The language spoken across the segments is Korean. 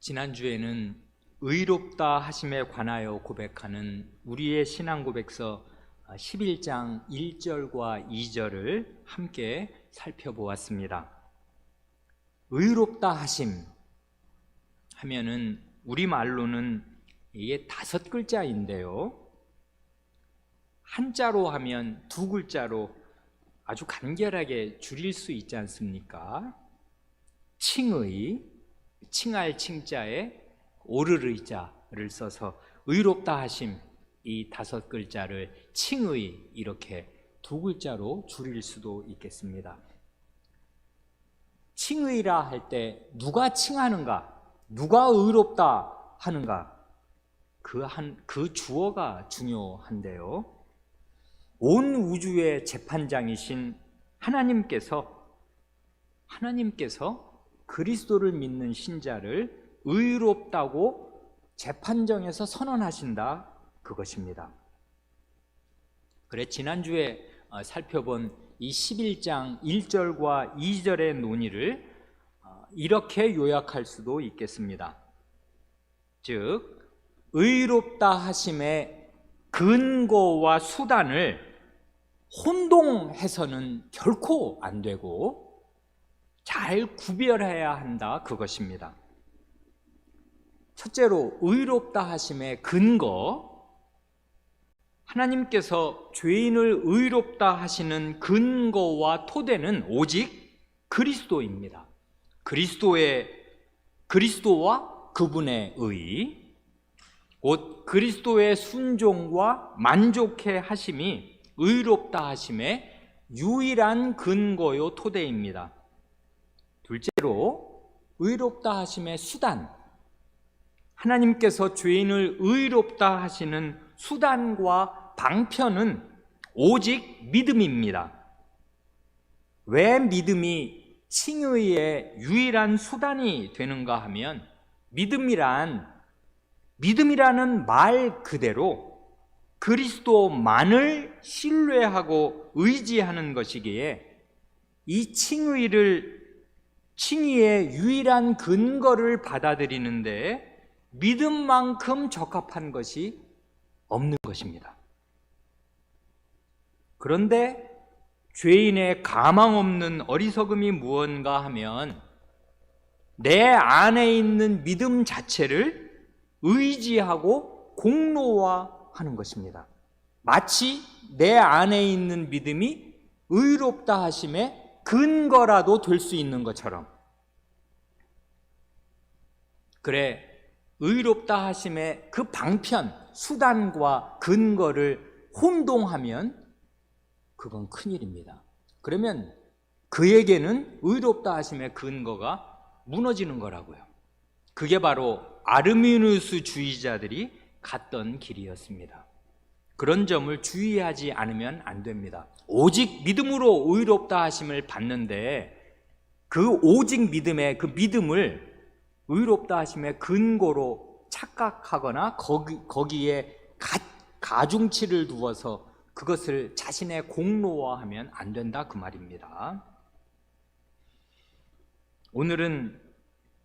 지난주에는 의롭다 하심에 관하여 고백하는 우리의 신앙 고백서 11장 1절과 2절을 함께 살펴보았습니다. 의롭다 하심 하면은 우리말로는 이게 5글자인데요, 한자로 하면 2글자로 아주 간결하게 줄일 수 있지 않습니까? 칭의, 칭할 칭자에 오르르자를 써서 의롭다 하심, 이 5글자를 칭의, 이렇게 2글자로 줄일 수도 있겠습니다. 칭의라 할 때 누가 칭하는가, 누가 의롭다 하는가, 그 주어가 중요한데요, 온 우주의 재판장이신 하나님께서 그리스도를 믿는 신자를 의롭다고 재판정에서 선언하신다, 그것입니다. 그래, 지난주에 살펴본 이 11장 1절과 2절의 논의를 이렇게 요약할 수도 있겠습니다. 즉, 의롭다 하심의 근거와 수단을 혼동해서는 결코 안 되고 잘 구별해야 한다, 그것입니다. 첫째로, 의롭다 하심의 근거, 하나님께서 죄인을 의롭다 하시는 근거와 토대는 오직 그리스도입니다. 그리스도와 그분의 의, 곧 그리스도의 순종과 만족해 하심이 의롭다 하심의 유일한 근거요 토대입니다. 둘째로, 의롭다 하심의 수단, 하나님께서 죄인을 의롭다 하시는 수단과 방편은 오직 믿음입니다. 왜 믿음이 칭의의 유일한 수단이 되는가 하면, 믿음이라는 말 그대로 그리스도만을 신뢰하고 의지하는 것이기에 이 칭의의 유일한 근거를 받아들이는데 믿음만큼 적합한 것이 없는 것입니다. 그런데 죄인의 가망 없는 어리석음이 무언가 하면 내 안에 있는 믿음 자체를 의지하고 공로화하는 것입니다. 마치 내 안에 있는 믿음이 의롭다 하심의 근거라도 될 수 있는 것처럼. 그래, 의롭다 하심의 그 방편, 수단과 근거를 혼동하면 그건 큰일입니다. 그러면 그에게는 의롭다 하심의 근거가 무너지는 거라고요. 그게 바로 아르미누스 주의자들이 갔던 길이었습니다. 그런 점을 주의하지 않으면 안 됩니다. 오직 믿음으로 의롭다 하심을 받는데 그 오직 믿음의 그 믿음을 의롭다 하심의 근거로 착각하거나 거기에 가중치를 두어서 그것을 자신의 공로화하면 안 된다, 그 말입니다. 오늘은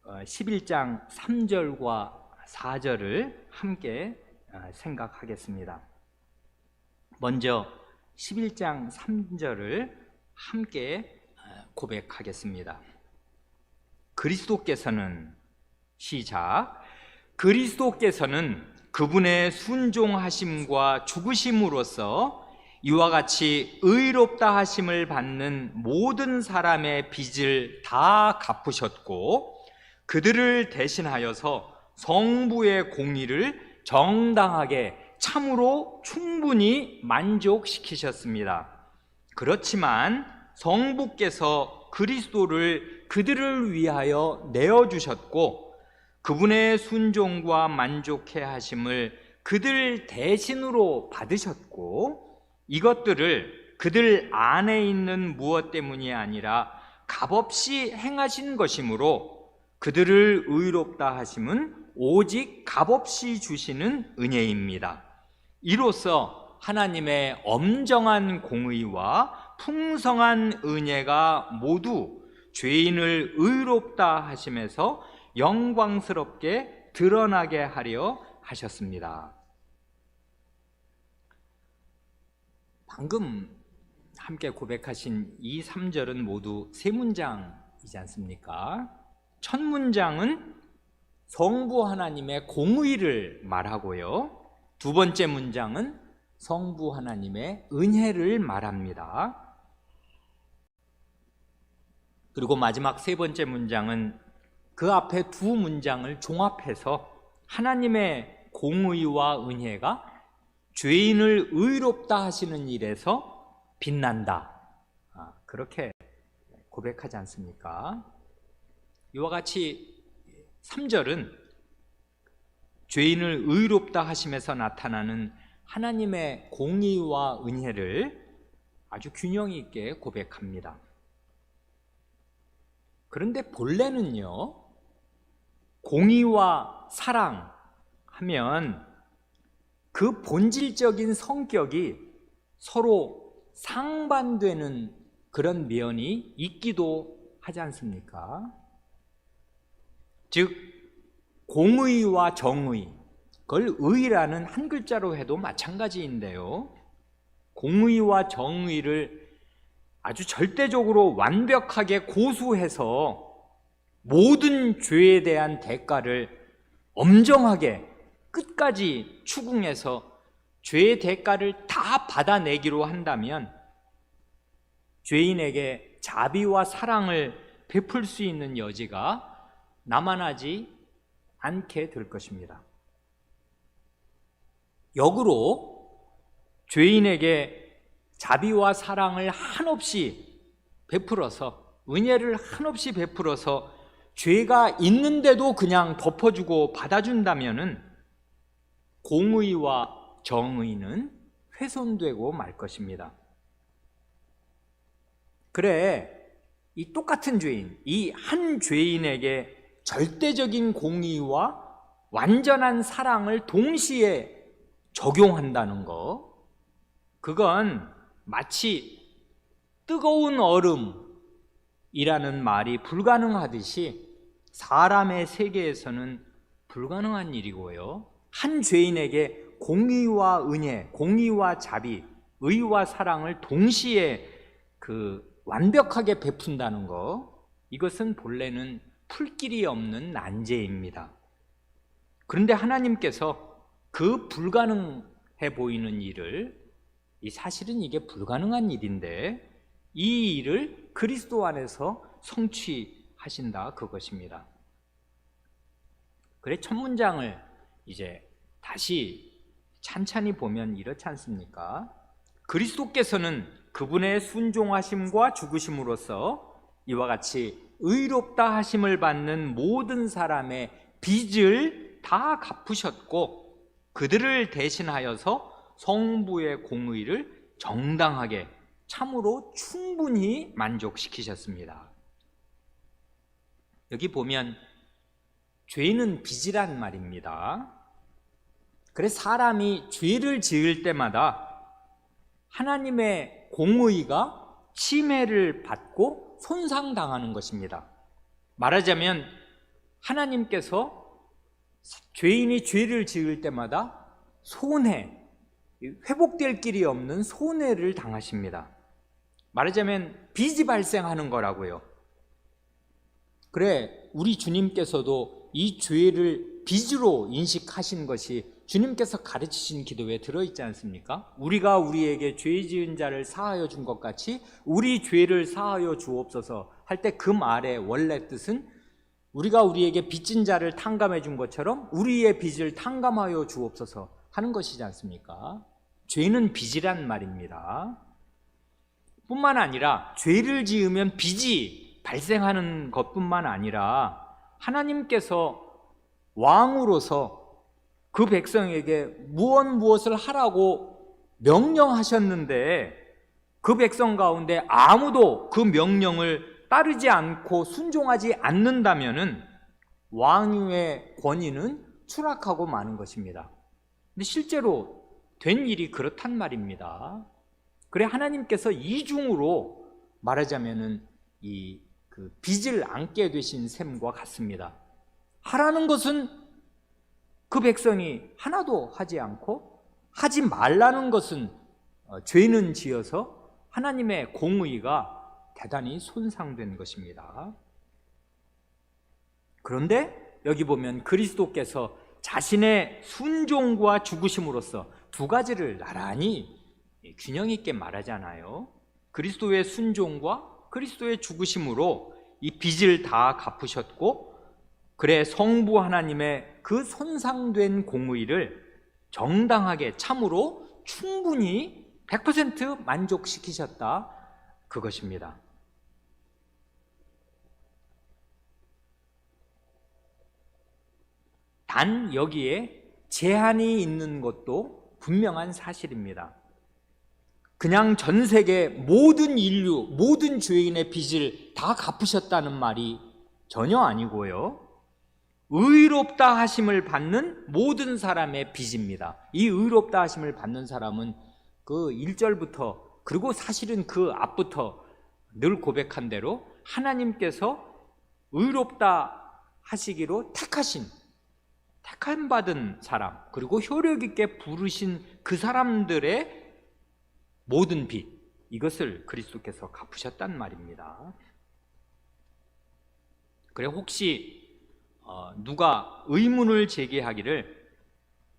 11장 3절과 4절을 함께 생각하겠습니다. 먼저 11장 3절을 함께 고백하겠습니다. 그리스도께서는 그분의 순종하심과 죽으심으로써 이와 같이 의롭다 하심을 받는 모든 사람의 빚을 다 갚으셨고 그들을 대신하여서 성부의 공의를 정당하게 참으로 충분히 만족시키셨습니다. 그렇지만 성부께서 그리스도를 그들을 위하여 내어주셨고 그분의 순종과 만족해 하심을 그들 대신으로 받으셨고 이것들을 그들 안에 있는 무엇 때문이 아니라 값없이 행하신 것이므로 그들을 의롭다 하심은 오직 값없이 주시는 은혜입니다. 이로써 하나님의 엄정한 공의와 풍성한 은혜가 모두 죄인을 의롭다 하심에서 영광스럽게 드러나게 하려 하셨습니다. 방금 함께 고백하신 이 3절은 모두 세 문장이지 않습니까? 첫 문장은 성부 하나님의 공의를 말하고요, 두 번째 문장은 성부 하나님의 은혜를 말합니다. 그리고 마지막 세 번째 문장은 그 앞에 두 문장을 종합해서 하나님의 공의와 은혜가 죄인을 의롭다 하시는 일에서 빛난다, 그렇게 고백하지 않습니까? 이와 같이 3절은 죄인을 의롭다 하심에서 나타나는 하나님의 공의와 은혜를 아주 균형 있게 고백합니다. 그런데 본래는요, 공의와 사랑 하면 그 본질적인 성격이 서로 상반되는 그런 면이 있기도 하지 않습니까? 즉, 공의와 정의, 그걸 의라는 한 글자로 해도 마찬가지인데요, 공의와 정의를 아주 절대적으로 완벽하게 고수해서 모든 죄에 대한 대가를 엄정하게 끝까지 추궁해서 죄의 대가를 다 받아내기로 한다면 죄인에게 자비와 사랑을 베풀 수 있는 여지가 남아나지 않게 될 것입니다. 역으로 죄인에게 자비와 사랑을 한없이 베풀어서, 은혜를 한없이 베풀어서 죄가 있는데도 그냥 덮어주고 받아준다면은 공의와 정의는 훼손되고 말 것입니다. 그래, 이 똑같은 죄인, 이 한 죄인에게 절대적인 공의와 완전한 사랑을 동시에 적용한다는 거, 그건 마치 뜨거운 얼음이라는 말이 불가능하듯이 사람의 세계에서는 불가능한 일이고요, 한 죄인에게 공의와 은혜, 공의와 자비, 의와 사랑을 동시에 완벽하게 베푼다는 거, 이것은 본래는 풀 길이 없는 난제입니다. 그런데 하나님께서 그 불가능해 보이는 일을, 사실은 이게 불가능한 일인데 이 일을 그리스도 안에서 성취하신다, 그것입니다. 그래, 첫 문장을 이제 다시 찬찬히 보면 이렇지 않습니까? 그리스도께서는 그분의 순종하심과 죽으심으로써 이와 같이 의롭다 하심을 받는 모든 사람의 빚을 다 갚으셨고, 그들을 대신하여서 성부의 공의를 정당하게 참으로 충분히 만족시키셨습니다. 여기 보면 죄는 빚이란 말입니다. 그래서 사람이 죄를 지을 때마다 하나님의 공의가 침해를 받고 손상당하는 것입니다. 말하자면 하나님께서 죄인이 죄를 지을 때마다 손해, 회복될 길이 없는 손해를 당하십니다. 말하자면 빚이 발생하는 거라고요. 그래, 우리 주님께서도 이 죄를 빚으로 인식하신 것이 주님께서 가르치신 기도에 들어있지 않습니까? 우리가 우리에게 죄 지은 자를 사하여 준 것 같이 우리 죄를 사하여 주옵소서 할 때 그 말의 원래 뜻은 우리가 우리에게 빚진 자를 탕감해 준 것처럼 우리의 빚을 탕감하여 주옵소서 하는 것이지 않습니까? 죄는 빚이란 말입니다. 뿐만 아니라 죄를 지으면 빚이 발생하는 것뿐만 아니라 하나님께서 왕으로서 그 백성에게 무엇을 하라고 명령하셨는데 그 백성 가운데 아무도 그 명령을 따르지 않고 순종하지 않는다면은 왕의 권위는 추락하고 마는 것입니다. 근데 실제로 된 일이 그렇단 말입니다. 그래, 하나님께서 이중으로 말하자면은 그 빚을 안게 되신 셈과 같습니다. 하라는 것은 그 백성이 하나도 하지 않고, 하지 말라는 것은 죄는 지어서 하나님의 공의가 대단히 손상된 것입니다. 그런데 여기 보면 그리스도께서 자신의 순종과 죽으심으로써 두 가지를 나란히 균형 있게 말하잖아요. 그리스도의 순종과 그리스도의 죽으심으로 이 빚을 다 갚으셨고, 그래 성부 하나님의 그 손상된 공의를 정당하게 참으로 충분히 100% 만족시키셨다, 그것입니다. 단 여기에 제한이 있는 것도 분명한 사실입니다. 그냥 전 세계 모든 인류, 모든 죄인의 빚을 다 갚으셨다는 말이 전혀 아니고요, 의롭다 하심을 받는 모든 사람의 빚입니다. 이 의롭다 하심을 받는 사람은 그 1절부터, 그리고 사실은 그 앞부터 늘 고백한 대로 하나님께서 의롭다 하시기로 택함 받은 사람, 그리고 효력 있게 부르신 그 사람들의 모든 빚, 이것을 그리스도께서 갚으셨단 말입니다. 그래 혹시 누가 의문을 제기하기를,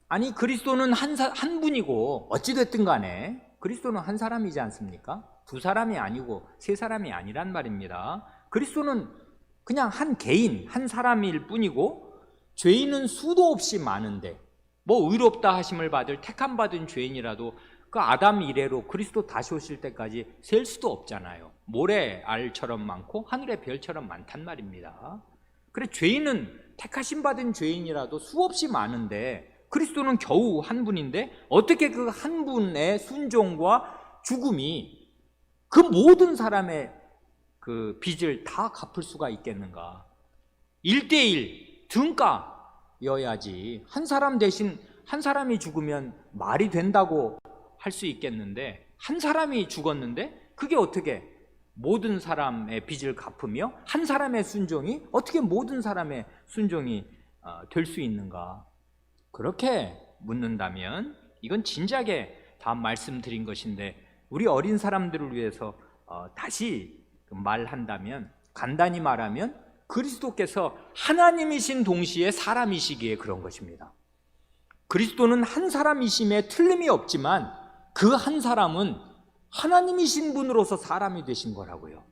아니 그리스도는 한 분이고 어찌됐든 간에 그리스도는 한 사람이지 않습니까? 두 사람이 아니고 세 사람이 아니란 말입니다. 그리스도는 그냥 한 개인, 한 사람일 뿐이고, 죄인은 수도 없이 많은데, 뭐 의롭다 하심을 받을 택함 받은 죄인이라도 그 아담 이래로 그리스도 다시 오실 때까지 셀 수도 없잖아요. 모래 알처럼 많고 하늘의 별처럼 많단 말입니다. 그래 죄인은 택하심 받은 죄인이라도 수없이 많은데, 그리스도는 겨우 한 분인데 어떻게 그 한 분의 순종과 죽음이 그 모든 사람의 그 빚을 다 갚을 수가 있겠는가? 1대1 등가여야지 한 사람 대신 한 사람이 죽으면 말이 된다고 할 수 있겠는데, 한 사람이 죽었는데 그게 어떻게 모든 사람의 빚을 갚으며 한 사람의 순종이 어떻게 모든 사람의 순종이 될 수 있는가? 그렇게 묻는다면 이건 진작에 다 말씀드린 것인데, 우리 어린 사람들을 위해서 다시 말한다면, 간단히 말하면 그리스도께서 하나님이신 동시에 사람이시기에 그런 것입니다. 그리스도는 한 사람이심에 틀림이 없지만 그 한 사람은 하나님이신 분으로서 사람이 되신 거라고요.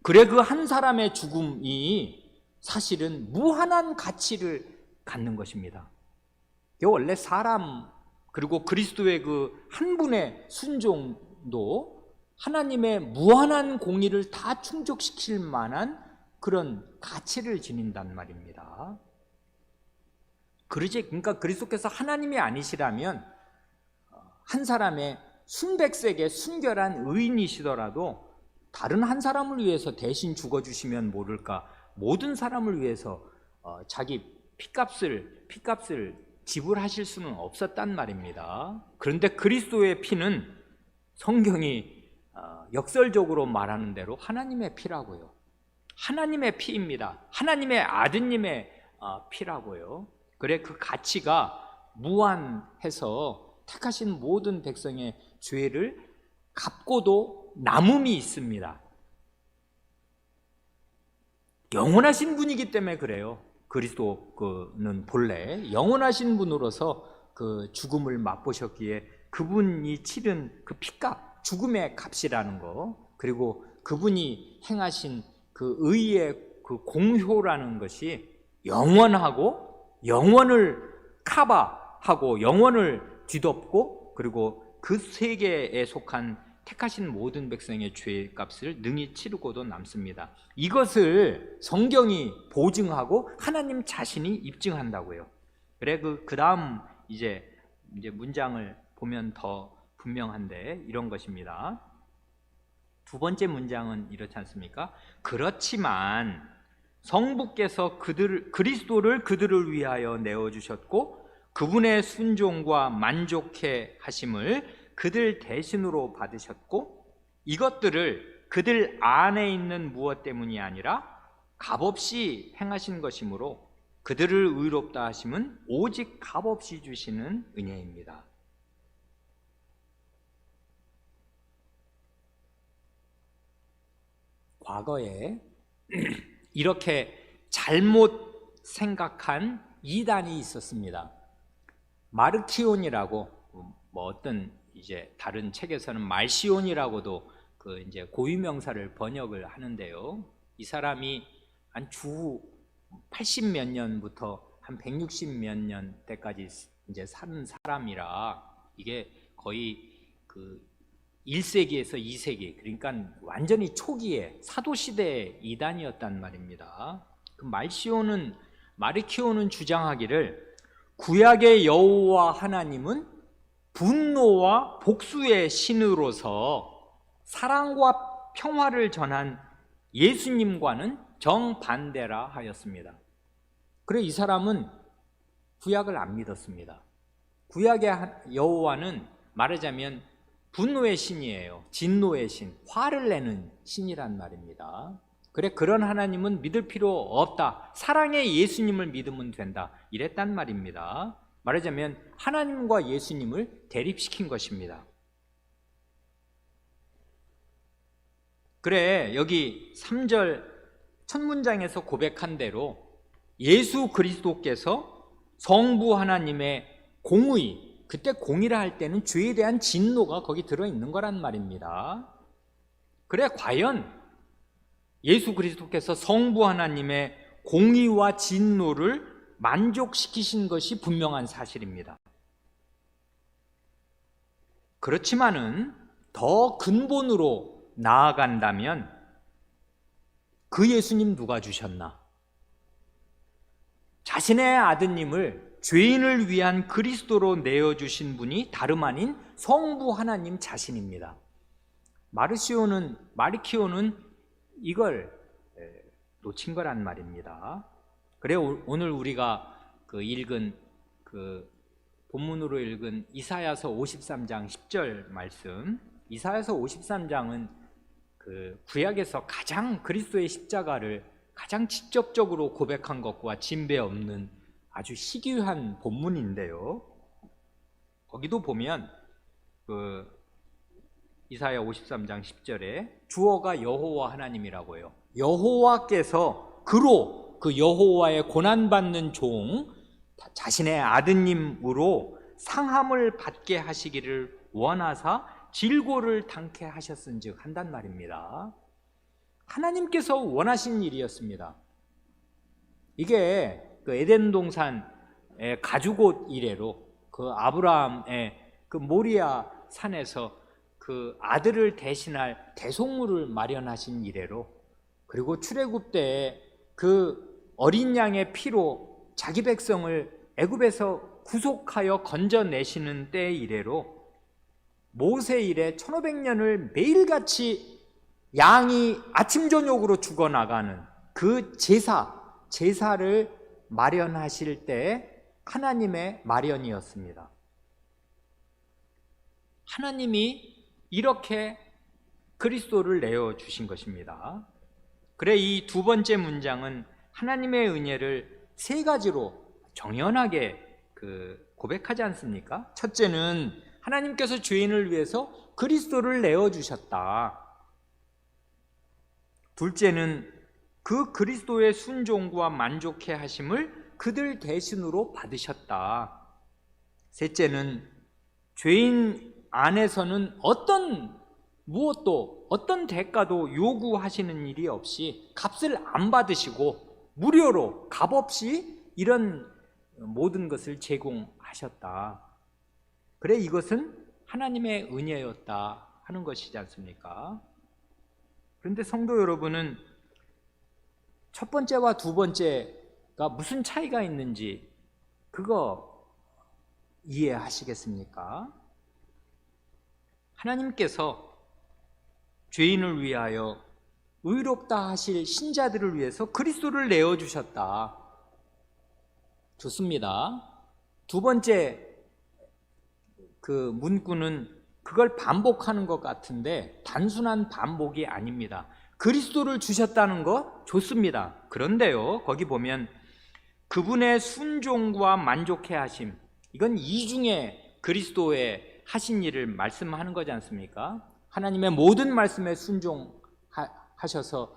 그래 그 한 사람의 죽음이 사실은 무한한 가치를 갖는 것입니다. 원래 사람, 그리고 그리스도의 그 한 분의 순종도 하나님의 무한한 공의를 다 충족시킬 만한 그런 가치를 지닌단 말입니다. 그러니까 그리스도께서 하나님이 아니시라면 한 사람의 순백색의 순결한 의인이시더라도 다른 한 사람을 위해서 대신 죽어주시면 모를까 모든 사람을 위해서 자기 피값을 지불하실 수는 없었단 말입니다. 그런데 그리스도의 피는 성경이 역설적으로 말하는 대로 하나님의 피라고요. 하나님의 피입니다. 하나님의 아드님의 피라고요. 그래 그 가치가 무한해서 택하신 모든 백성의 죄를 갚고도 남음이 있습니다. 영원하신 분이기 때문에 그래요. 그리스도는 본래 영원하신 분으로서 그 죽음을 맛보셨기에 그분이 치른 그 피값, 죽음의 값이라는 거, 그리고 그분이 행하신 그 의의 그 공효라는 것이 영원하고 영원을 커버하고 영원을 뒤덮고, 그리고 그 세계에 속한 택하신 모든 백성의 죄의 값을 능히 치르고도 남습니다. 이것을 성경이 보증하고 하나님 자신이 입증한다고요. 그래 그 다음 이제 문장을 보면 더 분명한데 이런 것입니다. 두 번째 문장은 이렇지 않습니까? 그렇지만 성부께서 그리스도를 그들을 위하여 내어주셨고 그분의 순종과 만족해 하심을 그들 대신으로 받으셨고, 이것들을 그들 안에 있는 무엇 때문이 아니라 값없이 행하신 것이므로 그들을 의롭다 하심은 오직 값없이 주시는 은혜입니다. 과거에 이렇게 잘못 생각한 이단이 있었습니다. 마르키온이라고, 어떤 이제 다른 책에서는 말시온이라고도 그 이제 고유명사를 번역을 하는데요. 이 사람이 한 주 80몇 년부터 한 160 몇 년 때까지 이제 사는 사람이라 이게 거의 그 1세기에서 2세기, 그러니까 완전히 초기에 사도시대의 이단이었단 말입니다. 그 마르키오는 주장하기를 구약의 여호와 하나님은 분노와 복수의 신으로서 사랑과 평화를 전한 예수님과는 정반대라 하였습니다. 그래 이 사람은 구약을 안 믿었습니다. 구약의 여호와는 말하자면 분노의 신이에요. 진노의 신, 화를 내는 신이란 말입니다. 그래 그런 하나님은 믿을 필요 없다. 사랑의 예수님을 믿으면 된다. 이랬단 말입니다. 말하자면 하나님과 예수님을 대립시킨 것입니다. 그래 여기 3절 첫 문장에서 고백한 대로 예수 그리스도께서 성부 하나님의 공의, 그때 공의라 할 때는 죄에 대한 진노가 거기 들어있는 거란 말입니다. 그래 과연 예수 그리스도께서 성부 하나님의 공의와 진노를 만족시키신 것이 분명한 사실입니다. 그렇지만은 더 근본으로 나아간다면 그 예수님 누가 주셨나? 자신의 아드님을 죄인을 위한 그리스도로 내어주신 분이 다름 아닌 성부 하나님 자신입니다. 마르키오는 이걸 놓친 거란 말입니다. 그래 오늘 우리가 본문으로 읽은 이사야서 53장 10절 말씀, 이사야서 53장은 그 구약에서 가장 그리스도의 십자가를 가장 직접적으로 고백한 것과 진배 없는 아주 희귀한 본문인데요. 거기도 보면 이사야 53장 10절에 주어가 여호와 하나님이라고요. 여호와께서 그 여호와의 고난받는 종 자신의 아드님으로 상함을 받게 하시기를 원하사 질고를 당케 하셨은즉 한단 말입니다. 하나님께서 원하신 일이었습니다. 이게 그 에덴 동산의 가죽옷 이래로 그 아브라함의 그 모리아 산에서 그 아들을 대신할 대속물을 마련하신 이래로, 그리고 출애굽 때에 그 어린 양의 피로 자기 백성을 애굽에서 구속하여 건져내시는 때 이래로 모세 이래 1500년을 매일같이 양이 아침 저녁으로 죽어나가는 그 제사를 마련하실 때 하나님의 마련이었습니다. 하나님이 이렇게 그리스도를 내어주신 것입니다. 그래 이 두 번째 문장은 하나님의 은혜를 세 가지로 정연하게 고백하지 않습니까? 첫째는 하나님께서 죄인을 위해서 그리스도를 내어주셨다. 둘째는 그 그리스도의 순종과 만족해 하심을 그들 대신으로 받으셨다. 셋째는 죄인 안에서는 어떤 대가도 요구하시는 일이 없이 값을 안 받으시고 무료로 값없이 이런 모든 것을 제공하셨다. 그래 이것은 하나님의 은혜였다 하는 것이지 않습니까? 그런데 성도 여러분은 첫 번째와 두 번째가 무슨 차이가 있는지 그거 이해하시겠습니까? 하나님께서 죄인을 위하여 의롭다 하실 신자들을 위해서 그리스도를 내어주셨다. 좋습니다. 두 번째 그 문구는 그걸 반복하는 것 같은데 단순한 반복이 아닙니다. 그리스도를 주셨다는 거 좋습니다. 그런데요, 거기 보면 그분의 순종과 만족해 하심, 이건 이중에 그리스도의 하신 일을 말씀하는 거지 않습니까? 하나님의 모든 말씀에 순종하셔서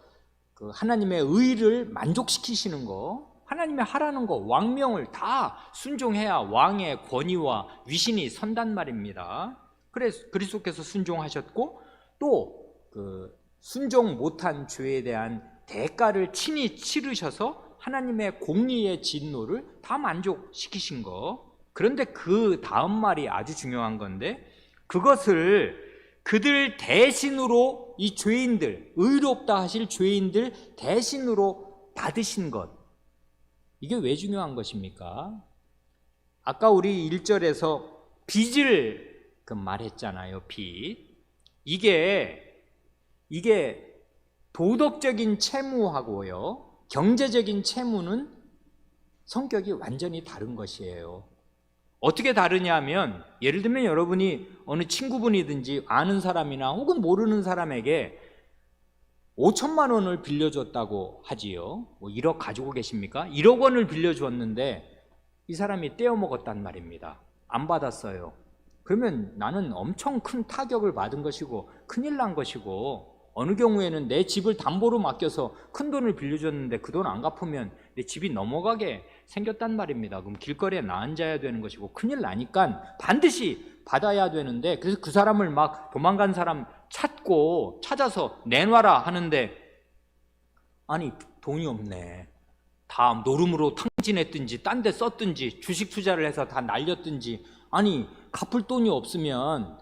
그 하나님의 의를 만족시키시는 거, 하나님의 하라는 거, 왕명을 다 순종해야 왕의 권위와 위신이 선단 말입니다. 그래서 그리스도께서 순종하셨고, 또 그 순종 못한 죄에 대한 대가를 친히 치르셔서 하나님의 공의의 진노를 다 만족시키신 거. 그런데 그 다음 말이 아주 중요한 건데, 그것을 그들 대신으로, 이 죄인들, 의롭다 하실 죄인들 대신으로 받으신 것, 이게 왜 중요한 것입니까? 아까 우리 1절에서 빚을 말했잖아요. 빚. 이게 도덕적인 채무하고요, 경제적인 채무는 성격이 완전히 다른 것이에요. 어떻게 다르냐면, 예를 들면 여러분이 어느 친구분이든지 아는 사람이나 혹은 모르는 사람에게 5천만 원을 빌려줬다고 하지요. 뭐 1억 가지고 계십니까? 1억 원을 빌려주었는데 이 사람이 떼어먹었단 말입니다. 안 받았어요. 그러면 나는 엄청 큰 타격을 받은 것이고 큰일 난 것이고, 어느 경우에는 내 집을 담보로 맡겨서 큰 돈을 빌려줬는데 그 돈 안 갚으면 내 집이 넘어가게 생겼단 말입니다. 그럼 길거리에 나앉아야 되는 것이고 큰일 나니까 반드시 받아야 되는데, 그래서 그 사람을 막 도망간 사람 찾아서 내놔라 하는데, 아니 돈이 없네. 다 노름으로 탕진했든지 딴 데 썼든지 주식 투자를 해서 다 날렸든지, 아니 갚을 돈이 없으면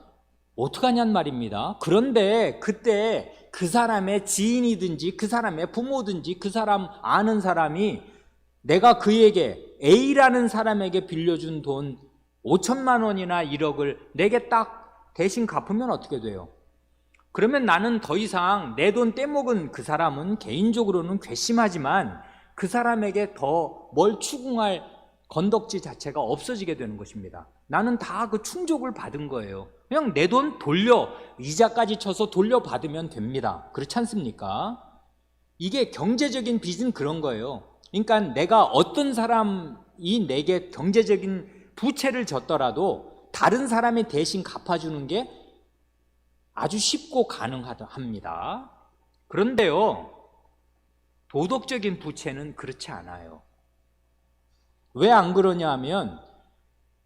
어떡하냔 말입니다. 그런데 그때 그 사람의 지인이든지 그 사람의 부모든지 그 사람 아는 사람이 내가 그에게 A라는 사람에게 빌려준 돈 5천만 원이나 1억을 내게 딱 대신 갚으면 어떻게 돼요? 그러면 나는 더 이상 내 돈 떼먹은 그 사람은 개인적으로는 괘씸하지만 그 사람에게 더 뭘 추궁할 건덕지 자체가 없어지게 되는 것입니다. 나는 다 그 충족을 받은 거예요. 그냥 내 돈 이자까지 쳐서 돌려받으면 됩니다. 그렇지 않습니까? 이게 경제적인 빚은 그런 거예요. 그러니까 내가 어떤 사람이 내게 경제적인 부채를 졌더라도 다른 사람이 대신 갚아주는 게 아주 쉽고 가능합니다. 그런데요, 도덕적인 부채는 그렇지 않아요. 왜 안 그러냐 하면,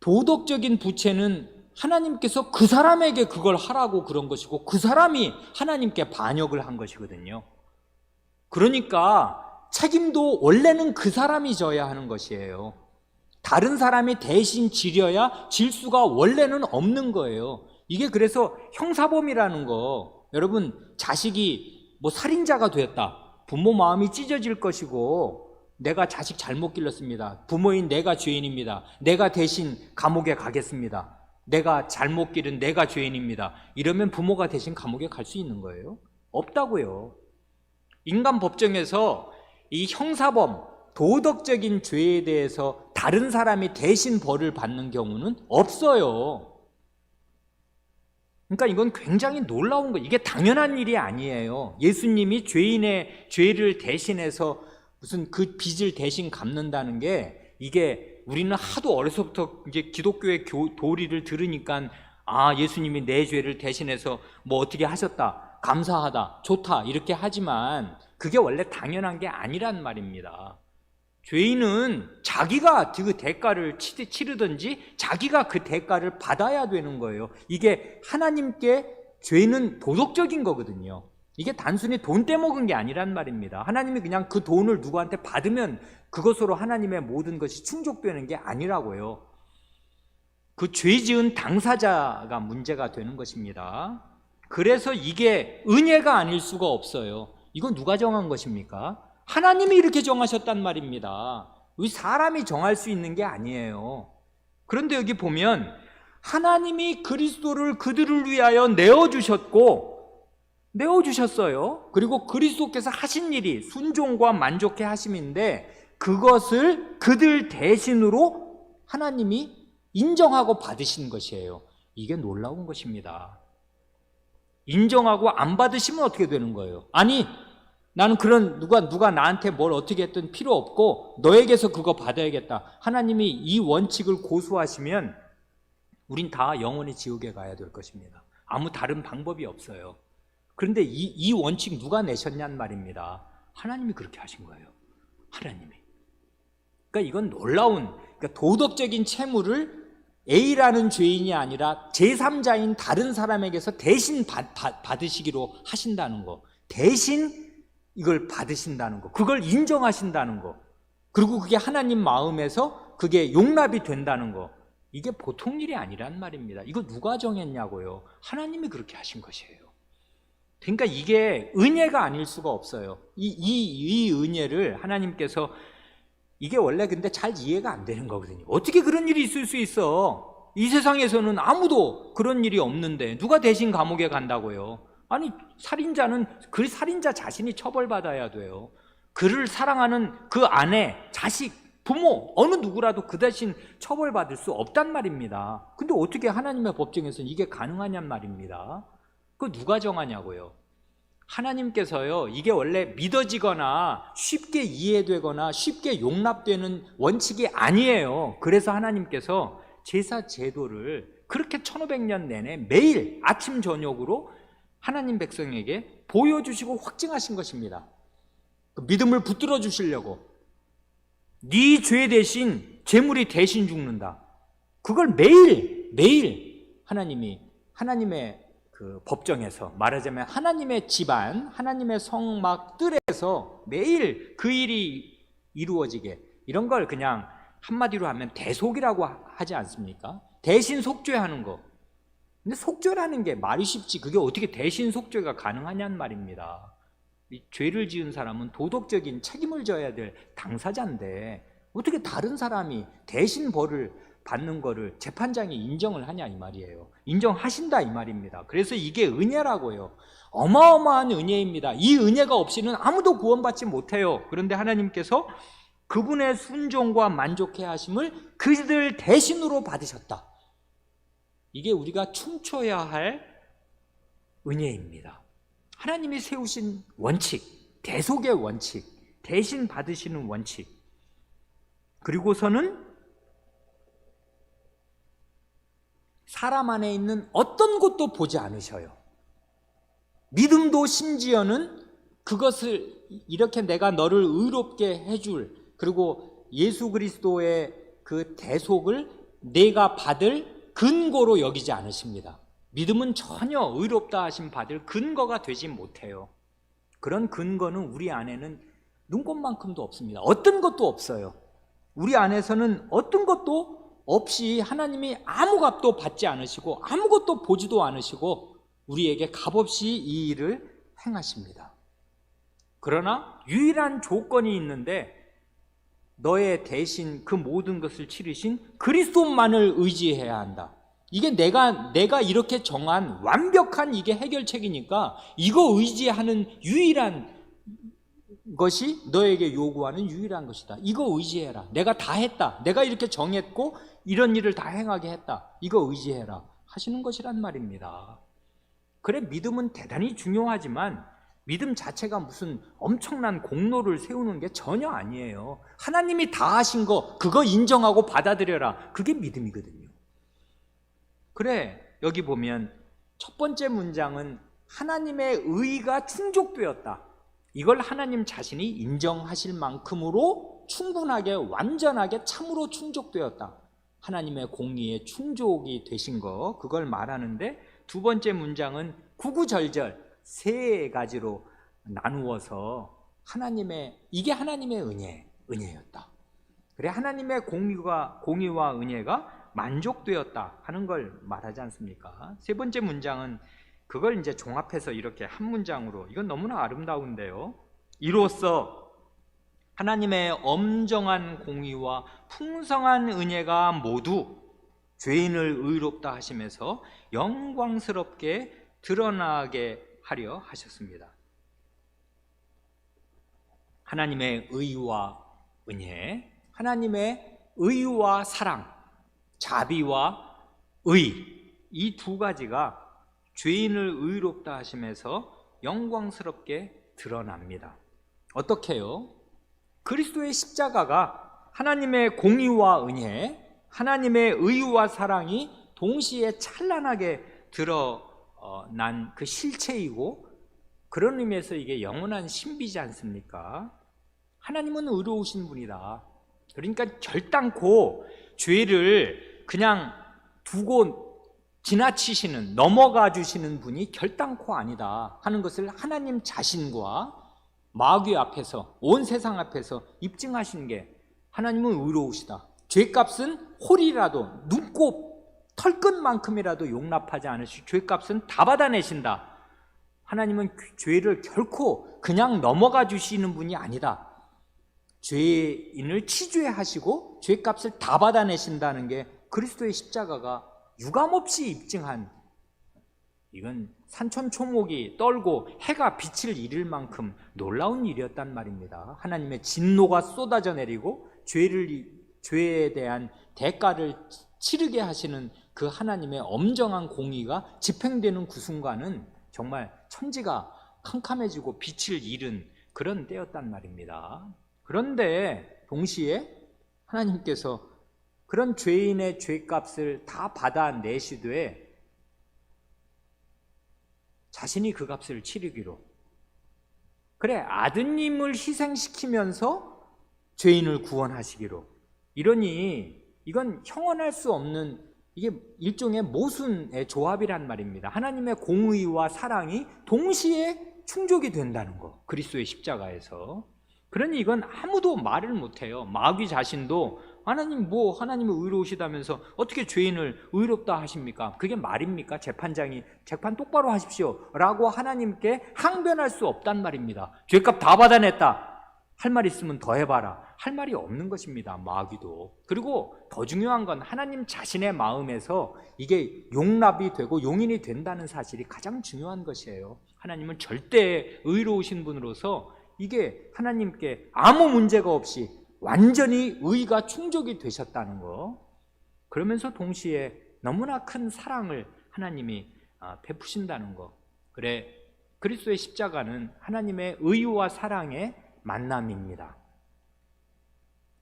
도덕적인 부채는 하나님께서 그 사람에게 그걸 하라고 그런 것이고 그 사람이 하나님께 반역을 한 것이거든요. 그러니까 책임도 원래는 그 사람이 져야 하는 것이에요. 다른 사람이 대신 지려야 질 수가 원래는 없는 거예요. 이게 그래서 형사범이라는 거, 여러분 자식이 뭐 살인자가 되었다, 부모 마음이 찢어질 것이고, 내가 자식 잘못 길렀습니다, 부모인 내가 죄인입니다, 내가 대신 감옥에 가겠습니다, 내가 잘못 기른 내가 죄인입니다, 이러면 부모가 대신 감옥에 갈 수 있는 거예요? 없다고요. 인간 법정에서 이 형사범, 도덕적인 죄에 대해서 다른 사람이 대신 벌을 받는 경우는 없어요. 그러니까 이건 굉장히 놀라운 거예요. 이게 당연한 일이 아니에요. 예수님이 죄인의 죄를 대신해서 무슨 그 빚을 대신 갚는다는 게, 이게 우리는 하도 어려서부터 이제 기독교의 도리를 들으니까, 아, 예수님이 내 죄를 대신해서 뭐 어떻게 하셨다, 감사하다, 좋다 이렇게 하지만 그게 원래 당연한 게 아니란 말입니다. 죄인은 자기가 그 대가를 치르든지 자기가 그 대가를 받아야 되는 거예요. 이게 하나님께 죄는 도덕적인 거거든요. 이게 단순히 돈 떼먹은 게 아니란 말입니다. 하나님이 그냥 그 돈을 누구한테 받으면 그것으로 하나님의 모든 것이 충족되는 게 아니라고요. 그 죄 지은 당사자가 문제가 되는 것입니다. 그래서 이게 은혜가 아닐 수가 없어요. 이건 누가 정한 것입니까? 하나님이 이렇게 정하셨단 말입니다. 우리 사람이 정할 수 있는 게 아니에요. 그런데 여기 보면 하나님이 그리스도를 그들을 위하여 내어주셨어요. 그리고 그리스도께서 하신 일이 순종과 만족해 하심인데, 그것을 그들 대신으로 하나님이 인정하고 받으신 것이에요. 이게 놀라운 것입니다. 인정하고 안 받으시면 어떻게 되는 거예요? 아니, 나는 그런 누가 나한테 뭘 어떻게 했든 필요 없고 너에게서 그거 받아야겠다. 하나님이 이 원칙을 고수하시면 우린 다 영원히 지옥에 가야 될 것입니다. 아무 다른 방법이 없어요. 그런데 이 원칙 누가 내셨냔 말입니다. 하나님이 그렇게 하신 거예요. 하나님이. 그러니까 이건 놀라운, 그러니까 도덕적인 채무를 A라는 죄인이 아니라 제3자인 다른 사람에게서 대신 받으시기로 하신다는 거. 대신 이걸 받으신다는 거. 그걸 인정하신다는 거. 그리고 그게 하나님 마음에서 그게 용납이 된다는 거. 이게 보통 일이 아니란 말입니다. 이거 누가 정했냐고요. 하나님이 그렇게 하신 것이에요. 그러니까 이게 은혜가 아닐 수가 없어요. 이 은혜를 하나님께서, 이게 원래 근데 잘 이해가 안 되는 거거든요. 어떻게 그런 일이 있을 수 있어? 이 세상에서는 아무도 그런 일이 없는데 누가 대신 감옥에 간다고요? 아니, 살인자는 그 살인자 자신이 처벌받아야 돼요. 그를 사랑하는 그 아내, 자식, 부모, 어느 누구라도 그 대신 처벌받을 수 없단 말입니다. 근데 어떻게 하나님의 법정에서는 이게 가능하냔 말입니다. 그거 누가 정하냐고요. 하나님께서요, 이게 원래 믿어지거나 쉽게 이해되거나 쉽게 용납되는 원칙이 아니에요. 그래서 하나님께서 제사 제도를 그렇게 1500년 내내 매일 아침 저녁으로 하나님 백성에게 보여주시고 확증하신 것입니다. 그 믿음을 붙들어 주시려고. 네 죄 대신 제물이 대신 죽는다. 그걸 매일 하나님이, 하나님의 그 법정에서, 말하자면 하나님의 집안, 하나님의 성막 뜰에서 매일 그 일이 이루어지게, 이런 걸 그냥 한마디로 하면 대속이라고 하지 않습니까? 대신 속죄하는 거. 근데 속죄라는 게 말이 쉽지 그게 어떻게 대신 속죄가 가능하냐는 말입니다. 이 죄를 지은 사람은 도덕적인 책임을 져야 될 당사자인데 어떻게 다른 사람이 대신 벌을 받는 거를 재판장이 인정을 하냐 이 말이에요. 인정하신다 이 말입니다. 그래서 이게 은혜라고요. 어마어마한 은혜입니다. 이 은혜가 없이는 아무도 구원받지 못해요. 그런데 하나님께서 그분의 순종과 만족해 하심을 그들 대신으로 받으셨다. 이게 우리가 춤춰야 할 은혜입니다. 하나님이 세우신 원칙, 대속의 원칙, 대신 받으시는 원칙. 그리고서는 사람 안에 있는 어떤 것도 보지 않으셔요. 믿음도 심지어는 그것을 이렇게 내가 너를 의롭게 해줄, 그리고 예수 그리스도의 그 대속을 내가 받을 근거로 여기지 않으십니다. 믿음은 전혀 의롭다 하심 받을 근거가 되지 못해요. 그런 근거는 우리 안에는 눈꽃만큼도 없습니다. 어떤 것도 없어요. 우리 안에서는 어떤 것도 없이 하나님이 아무 값도 받지 않으시고 아무것도 보지도 않으시고 우리에게 값없이 이 일을 행하십니다. 그러나 유일한 조건이 있는데 너의 대신 그 모든 것을 치르신 그리스도만을 의지해야 한다. 이게 내가 이렇게 정한 완벽한 이게 해결책이니까 이거 의지하는 유일한 것이 너에게 요구하는 유일한 것이다. 이거 의지해라. 내가 다 했다. 내가 이렇게 정했고 이런 일을 다 행하게 했다. 이거 의지해라 하시는 것이란 말입니다. 그래, 믿음은 대단히 중요하지만 믿음 자체가 무슨 엄청난 공로를 세우는 게 전혀 아니에요. 하나님이 다 하신 거 그거 인정하고 받아들여라. 그게 믿음이거든요. 그래, 여기 보면 첫 번째 문장은 하나님의 의가 충족되었다. 이걸 하나님 자신이 인정하실 만큼으로 충분하게 완전하게 참으로 충족되었다. 하나님의 공의에 충족이 되신 거, 그걸 말하는데 두 번째 문장은 구구절절 세 가지로 나누어서 이게 하나님의 은혜였다. 그래, 하나님의 공의와 은혜가 만족되었다 하는 걸 말하지 않습니까? 세 번째 문장은 그걸 이제 종합해서 이렇게 한 문장으로, 이건 너무나 아름다운데요. 이로써 하나님의 엄정한 공의와 풍성한 은혜가 모두 죄인을 의롭다 하시면서 영광스럽게 드러나게 하려 하셨습니다. 하나님의 의와 은혜, 하나님의 의와 사랑, 자비와 의, 이 두 가지가 죄인을 의롭다 하시면서 영광스럽게 드러납니다. 어떻게 해요? 그리스도의 십자가가 하나님의 공의와 은혜, 하나님의 의와 사랑이 동시에 찬란하게 드러난 그 실체이고, 그런 의미에서 이게 영원한 신비지 않습니까? 하나님은 의로우신 분이다. 그러니까 결단코 죄를 그냥 두고 지나치시는, 넘어가 주시는 분이 결단코 아니다 하는 것을 하나님 자신과 마귀 앞에서, 온 세상 앞에서 입증하시는 게, 하나님은 의로우시다. 죄값은 홀이라도, 눈곱 털끝만큼이라도 용납하지 않으시고 죄값은 다 받아내신다. 하나님은 죄를 결코 그냥 넘어가 주시는 분이 아니다. 죄인을 치죄하시고 죄값을 다 받아내신다는 게 그리스도의 십자가가 유감없이 입증한, 이건 산천초목이 떨고 해가 빛을 잃을 만큼 놀라운 일이었단 말입니다. 하나님의 진노가 쏟아져 내리고 죄에 대한 대가를 치르게 하시는 그 하나님의 엄정한 공의가 집행되는 그 순간은 정말 천지가 캄캄해지고 빛을 잃은 그런 때였단 말입니다. 그런데 동시에 하나님께서 그런 죄인의 죄값을 다 받아내시되 자신이 그 값을 치르기로, 그래, 아드님을 희생시키면서 죄인을 구원하시기로, 이러니 이건 형언할 수 없는, 이게 일종의 모순의 조합이란 말입니다. 하나님의 공의와 사랑이 동시에 충족이 된다는 거, 그리스도의 십자가에서. 그러니 이건 아무도 말을 못해요. 마귀 자신도 하나님은 의로우시다면서 어떻게 죄인을 의롭다 하십니까? 그게 말입니까? 재판장이 재판 똑바로 하십시오 라고 하나님께 항변할 수 없단 말입니다. 죄값 다 받아냈다, 할 말 있으면 더 해봐라, 할 말이 없는 것입니다, 마귀도. 그리고 더 중요한 건 하나님 자신의 마음에서 이게 용납이 되고 용인이 된다는 사실이 가장 중요한 것이에요. 하나님은 절대 의로우신 분으로서 이게 하나님께 아무 문제가 없이 완전히 의가 충족이 되셨다는 거, 그러면서 동시에 너무나 큰 사랑을 하나님이 베푸신다는 거. 그래, 그리스도의 십자가는 하나님의 의와 사랑의 만남입니다.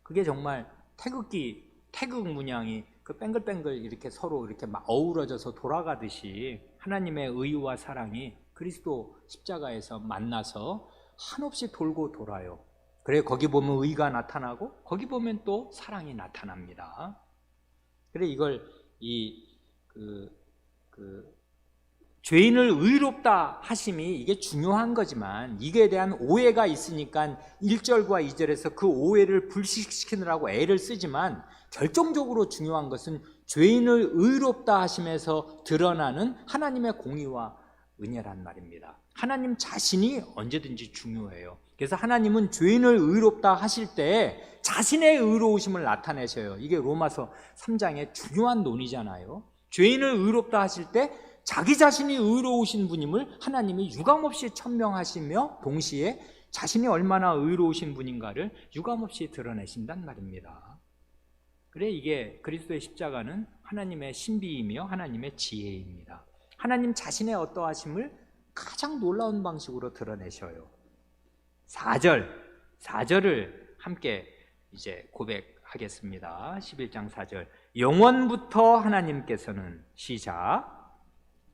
그게 정말 태극 문양이 그 뱅글뱅글 이렇게 서로 이렇게 막 어우러져서 돌아가듯이 하나님의 의와 사랑이 그리스도 십자가에서 만나서 한없이 돌고 돌아요. 그래, 거기 보면 의가 나타나고 거기 보면 또 사랑이 나타납니다. 그래, 이걸 죄인을 의롭다 하심이 이게 중요한 거지만, 이게 대한 오해가 있으니까 1절과 2절에서 그 오해를 불식시키느라고 애를 쓰지만, 결정적으로 중요한 것은 죄인을 의롭다 하심에서 드러나는 하나님의 공의와 은혜란 말입니다. 하나님 자신이 언제든지 중요해요. 그래서 하나님은 죄인을 의롭다 하실 때 자신의 의로우심을 나타내셔요. 이게 로마서 3장의 중요한 논의잖아요. 죄인을 의롭다 하실 때 자기 자신이 의로우신 분임을 하나님이 유감없이 천명하시며 동시에 자신이 얼마나 의로우신 분인가를 유감없이 드러내신단 말입니다. 그래, 이게 그리스도의 십자가는 하나님의 신비이며 하나님의 지혜입니다. 하나님 자신의 어떠하심을 가장 놀라운 방식으로 드러내셔요. 4절을 함께 이제 고백하겠습니다. 11장 4절. 영원부터 하나님께서는, 시작,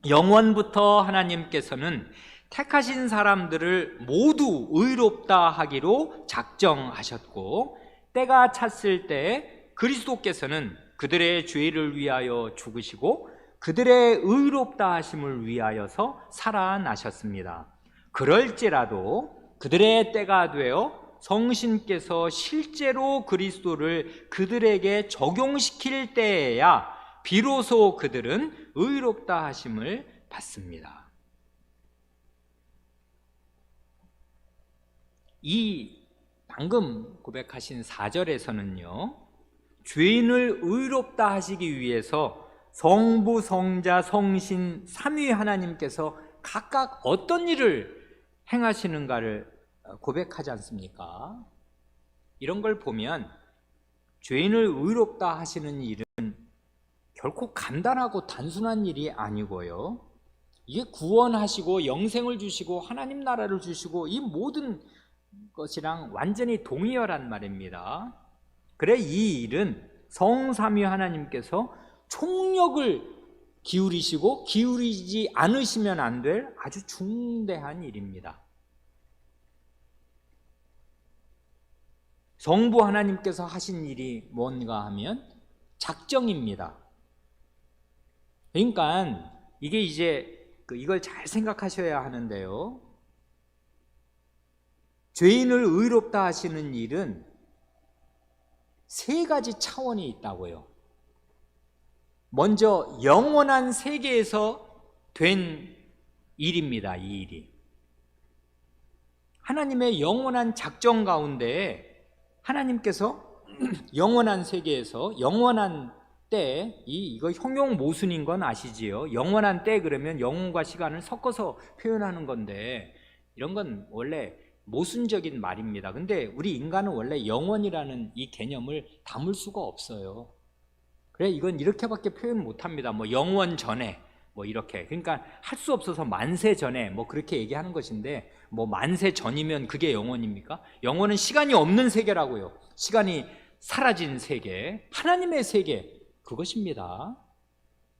영원부터 하나님께서는 택하신 사람들을 모두 의롭다 하기로 작정하셨고, 때가 찼을 때 그리스도께서는 그들의 죄를 위하여 죽으시고 그들의 의롭다 하심을 위하여서 살아나셨습니다. 그럴지라도 그들의 때가 되어 성신께서 실제로 그리스도를 그들에게 적용시킬 때에야 비로소 그들은 의롭다 하심을 받습니다. 이 방금 고백하신 4절에서는요, 죄인을 의롭다 하시기 위해서 성부, 성자, 성신, 삼위 하나님께서 각각 어떤 일을 행하시는가를 고백하지 않습니까? 이런 걸 보면 죄인을 의롭다 하시는 일은 결코 간단하고 단순한 일이 아니고요, 이게 구원하시고 영생을 주시고 하나님 나라를 주시고 이 모든 것이랑 완전히 동의어란 말입니다. 그래 이 일은 성삼위 하나님께서 총력을 기울이시고 기울이지 않으시면 안 될 아주 중대한 일입니다. 성부 하나님께서 하신 일이 뭔가 하면 작정입니다. 그러니까 이게 이제 이걸 잘 생각하셔야 하는데요. 죄인을 의롭다 하시는 일은 세 가지 차원이 있다고요. 먼저 영원한 세계에서 된 일입니다. 이 일이 하나님의 영원한 작정 가운데 하나님께서 영원한 세계에서 영원한 때, 이거 형용 모순인 건 아시지요? 영원한 때 그러면 영혼과 시간을 섞어서 표현하는 건데 이런 건 원래 모순적인 말입니다. 근데 우리 인간은 원래 영원이라는 이 개념을 담을 수가 없어요. 그래 이건 이렇게밖에 표현 못합니다. 뭐 영원 전에 뭐 이렇게, 그러니까 할 수 없어서 만세 전에 뭐 그렇게 얘기하는 것인데, 뭐 만세 전이면 그게 영원입니까? 영원은 시간이 없는 세계라고요. 시간이 사라진 세계, 하나님의 세계, 그것입니다.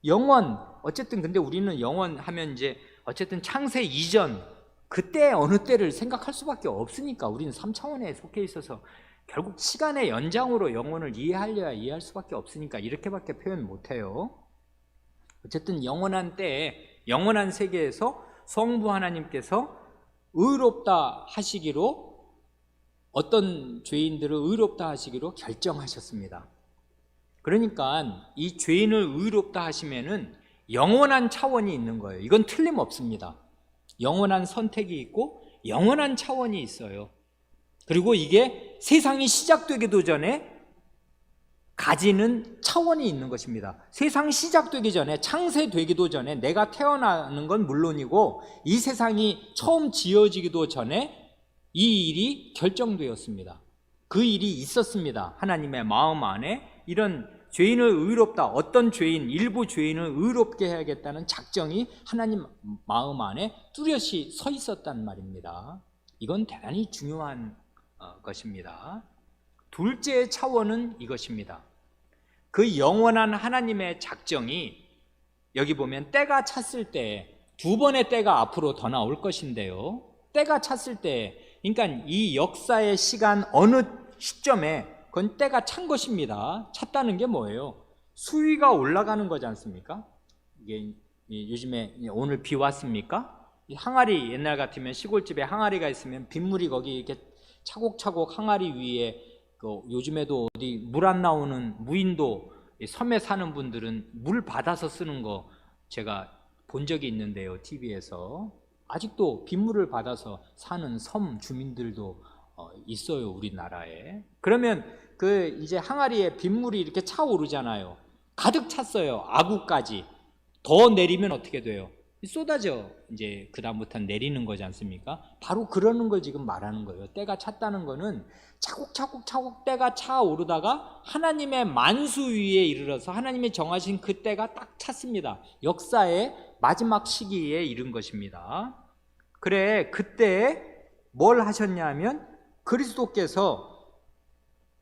영원, 어쨌든 근데 우리는 영원 하면 이제 어쨌든 창세 이전 그때 어느 때를 생각할 수밖에 없으니까 우리는 3차원에 속해 있어서 결국 시간의 연장으로 영혼을 이해하려야 이해할 수밖에 없으니까 이렇게밖에 표현 못해요. 어쨌든 영원한 때에 영원한 세계에서 성부 하나님께서 의롭다 하시기로, 어떤 죄인들을 의롭다 하시기로 결정하셨습니다. 그러니까 이 죄인을 의롭다 하시면은 영원한 차원이 있는 거예요. 이건 틀림없습니다. 영원한 선택이 있고 영원한 차원이 있어요. 그리고 이게 세상이 시작되기도 전에 가지는 차원이 있는 것입니다. 세상 시작되기 전에, 창세되기도 전에, 내가 태어나는 건 물론이고 이 세상이 처음 지어지기도 전에 이 일이 결정되었습니다. 그 일이 있었습니다. 하나님의 마음 안에 이런 죄인을 의롭다, 어떤 죄인, 일부 죄인을 의롭게 해야겠다는 작정이 하나님 마음 안에 뚜렷이 서 있었단 말입니다. 이건 대단히 중요한 것입니다. 둘째 차원은 이것입니다. 그 영원한 하나님의 작정이, 여기 보면 때가 찼을 때 두 번의 때가 앞으로 더 나올 것인데요, 때가 찼을 때, 그러니까 이 역사의 시간 어느 시점에 그건 때가 찬 것입니다. 찼다는 게 뭐예요? 수위가 올라가는 거지 않습니까? 이게 요즘에 오늘 비 왔습니까? 항아리, 옛날 같으면 시골집에 항아리가 있으면 빗물이 거기 이렇게 차곡차곡 항아리 위에, 요즘에도 어디 물 안 나오는 무인도 섬에 사는 분들은 물 받아서 쓰는 거 제가 본 적이 있는데요, TV에서. 아직도 빗물을 받아서 사는 섬 주민들도 있어요, 우리나라에. 그러면 이제 항아리에 빗물이 이렇게 차오르잖아요. 가득 찼어요, 아구까지. 더 내리면 어떻게 돼요? 쏟아져 이제 그다음부터 내리는 거지 않습니까? 바로 그러는 걸 지금 말하는 거예요. 때가 찼다는 거는 차곡차곡 때가 차오르다가 하나님의 만수 위에 이르러서 하나님이 정하신 그 때가 딱 찼습니다. 역사의 마지막 시기에 이른 것입니다. 그래, 그때 뭘 하셨냐면 그리스도께서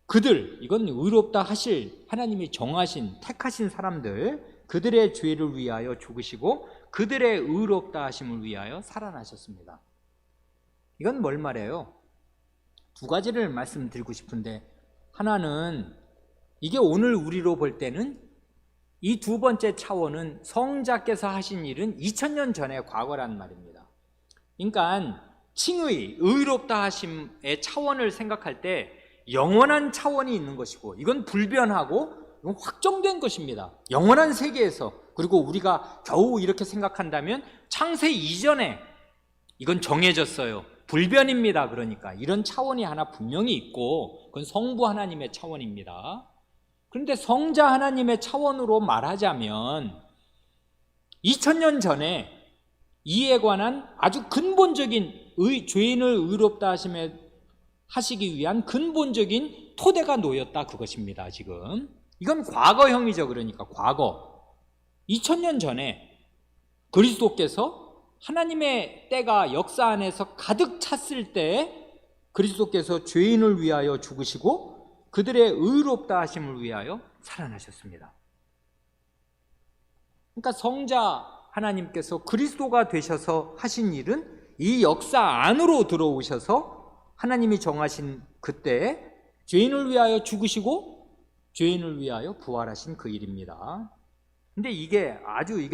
그들, 이건 의롭다 하실 하나님이 정하신 택하신 사람들, 그들의 죄를 위하여 죽으시고 그들의 의롭다 하심을 위하여 살아나셨습니다. 이건 뭘 말해요? 두 가지를 말씀드리고 싶은데, 하나는 이게 오늘 우리로 볼 때는 이 두 번째 차원은 성자께서 하신 일은 2000년 전의 과거란 말입니다. 그러니까 칭의, 의롭다 하심의 차원을 생각할 때 영원한 차원이 있는 것이고, 이건 불변하고 이건 확정된 것입니다. 영원한 세계에서. 그리고 우리가 겨우 이렇게 생각한다면 창세 이전에 이건 정해졌어요. 불변입니다. 그러니까 이런 차원이 하나 분명히 있고, 그건 성부 하나님의 차원입니다. 그런데 성자 하나님의 차원으로 말하자면 2000년 전에 이에 관한 아주 근본적인 죄인을 의롭다 하시기 위한 근본적인 토대가 놓였다, 그것입니다. 지금 이건 과거형이죠. 그러니까 과거 2000년 전에 그리스도께서 하나님의 때가 역사 안에서 가득 찼을 때 그리스도께서 죄인을 위하여 죽으시고 그들의 의롭다 하심을 위하여 살아나셨습니다. 그러니까 성자 하나님께서 그리스도가 되셔서 하신 일은 이 역사 안으로 들어오셔서 하나님이 정하신 그때에 죄인을 위하여 죽으시고 죄인을 위하여 부활하신 그 일입니다. 근데 이게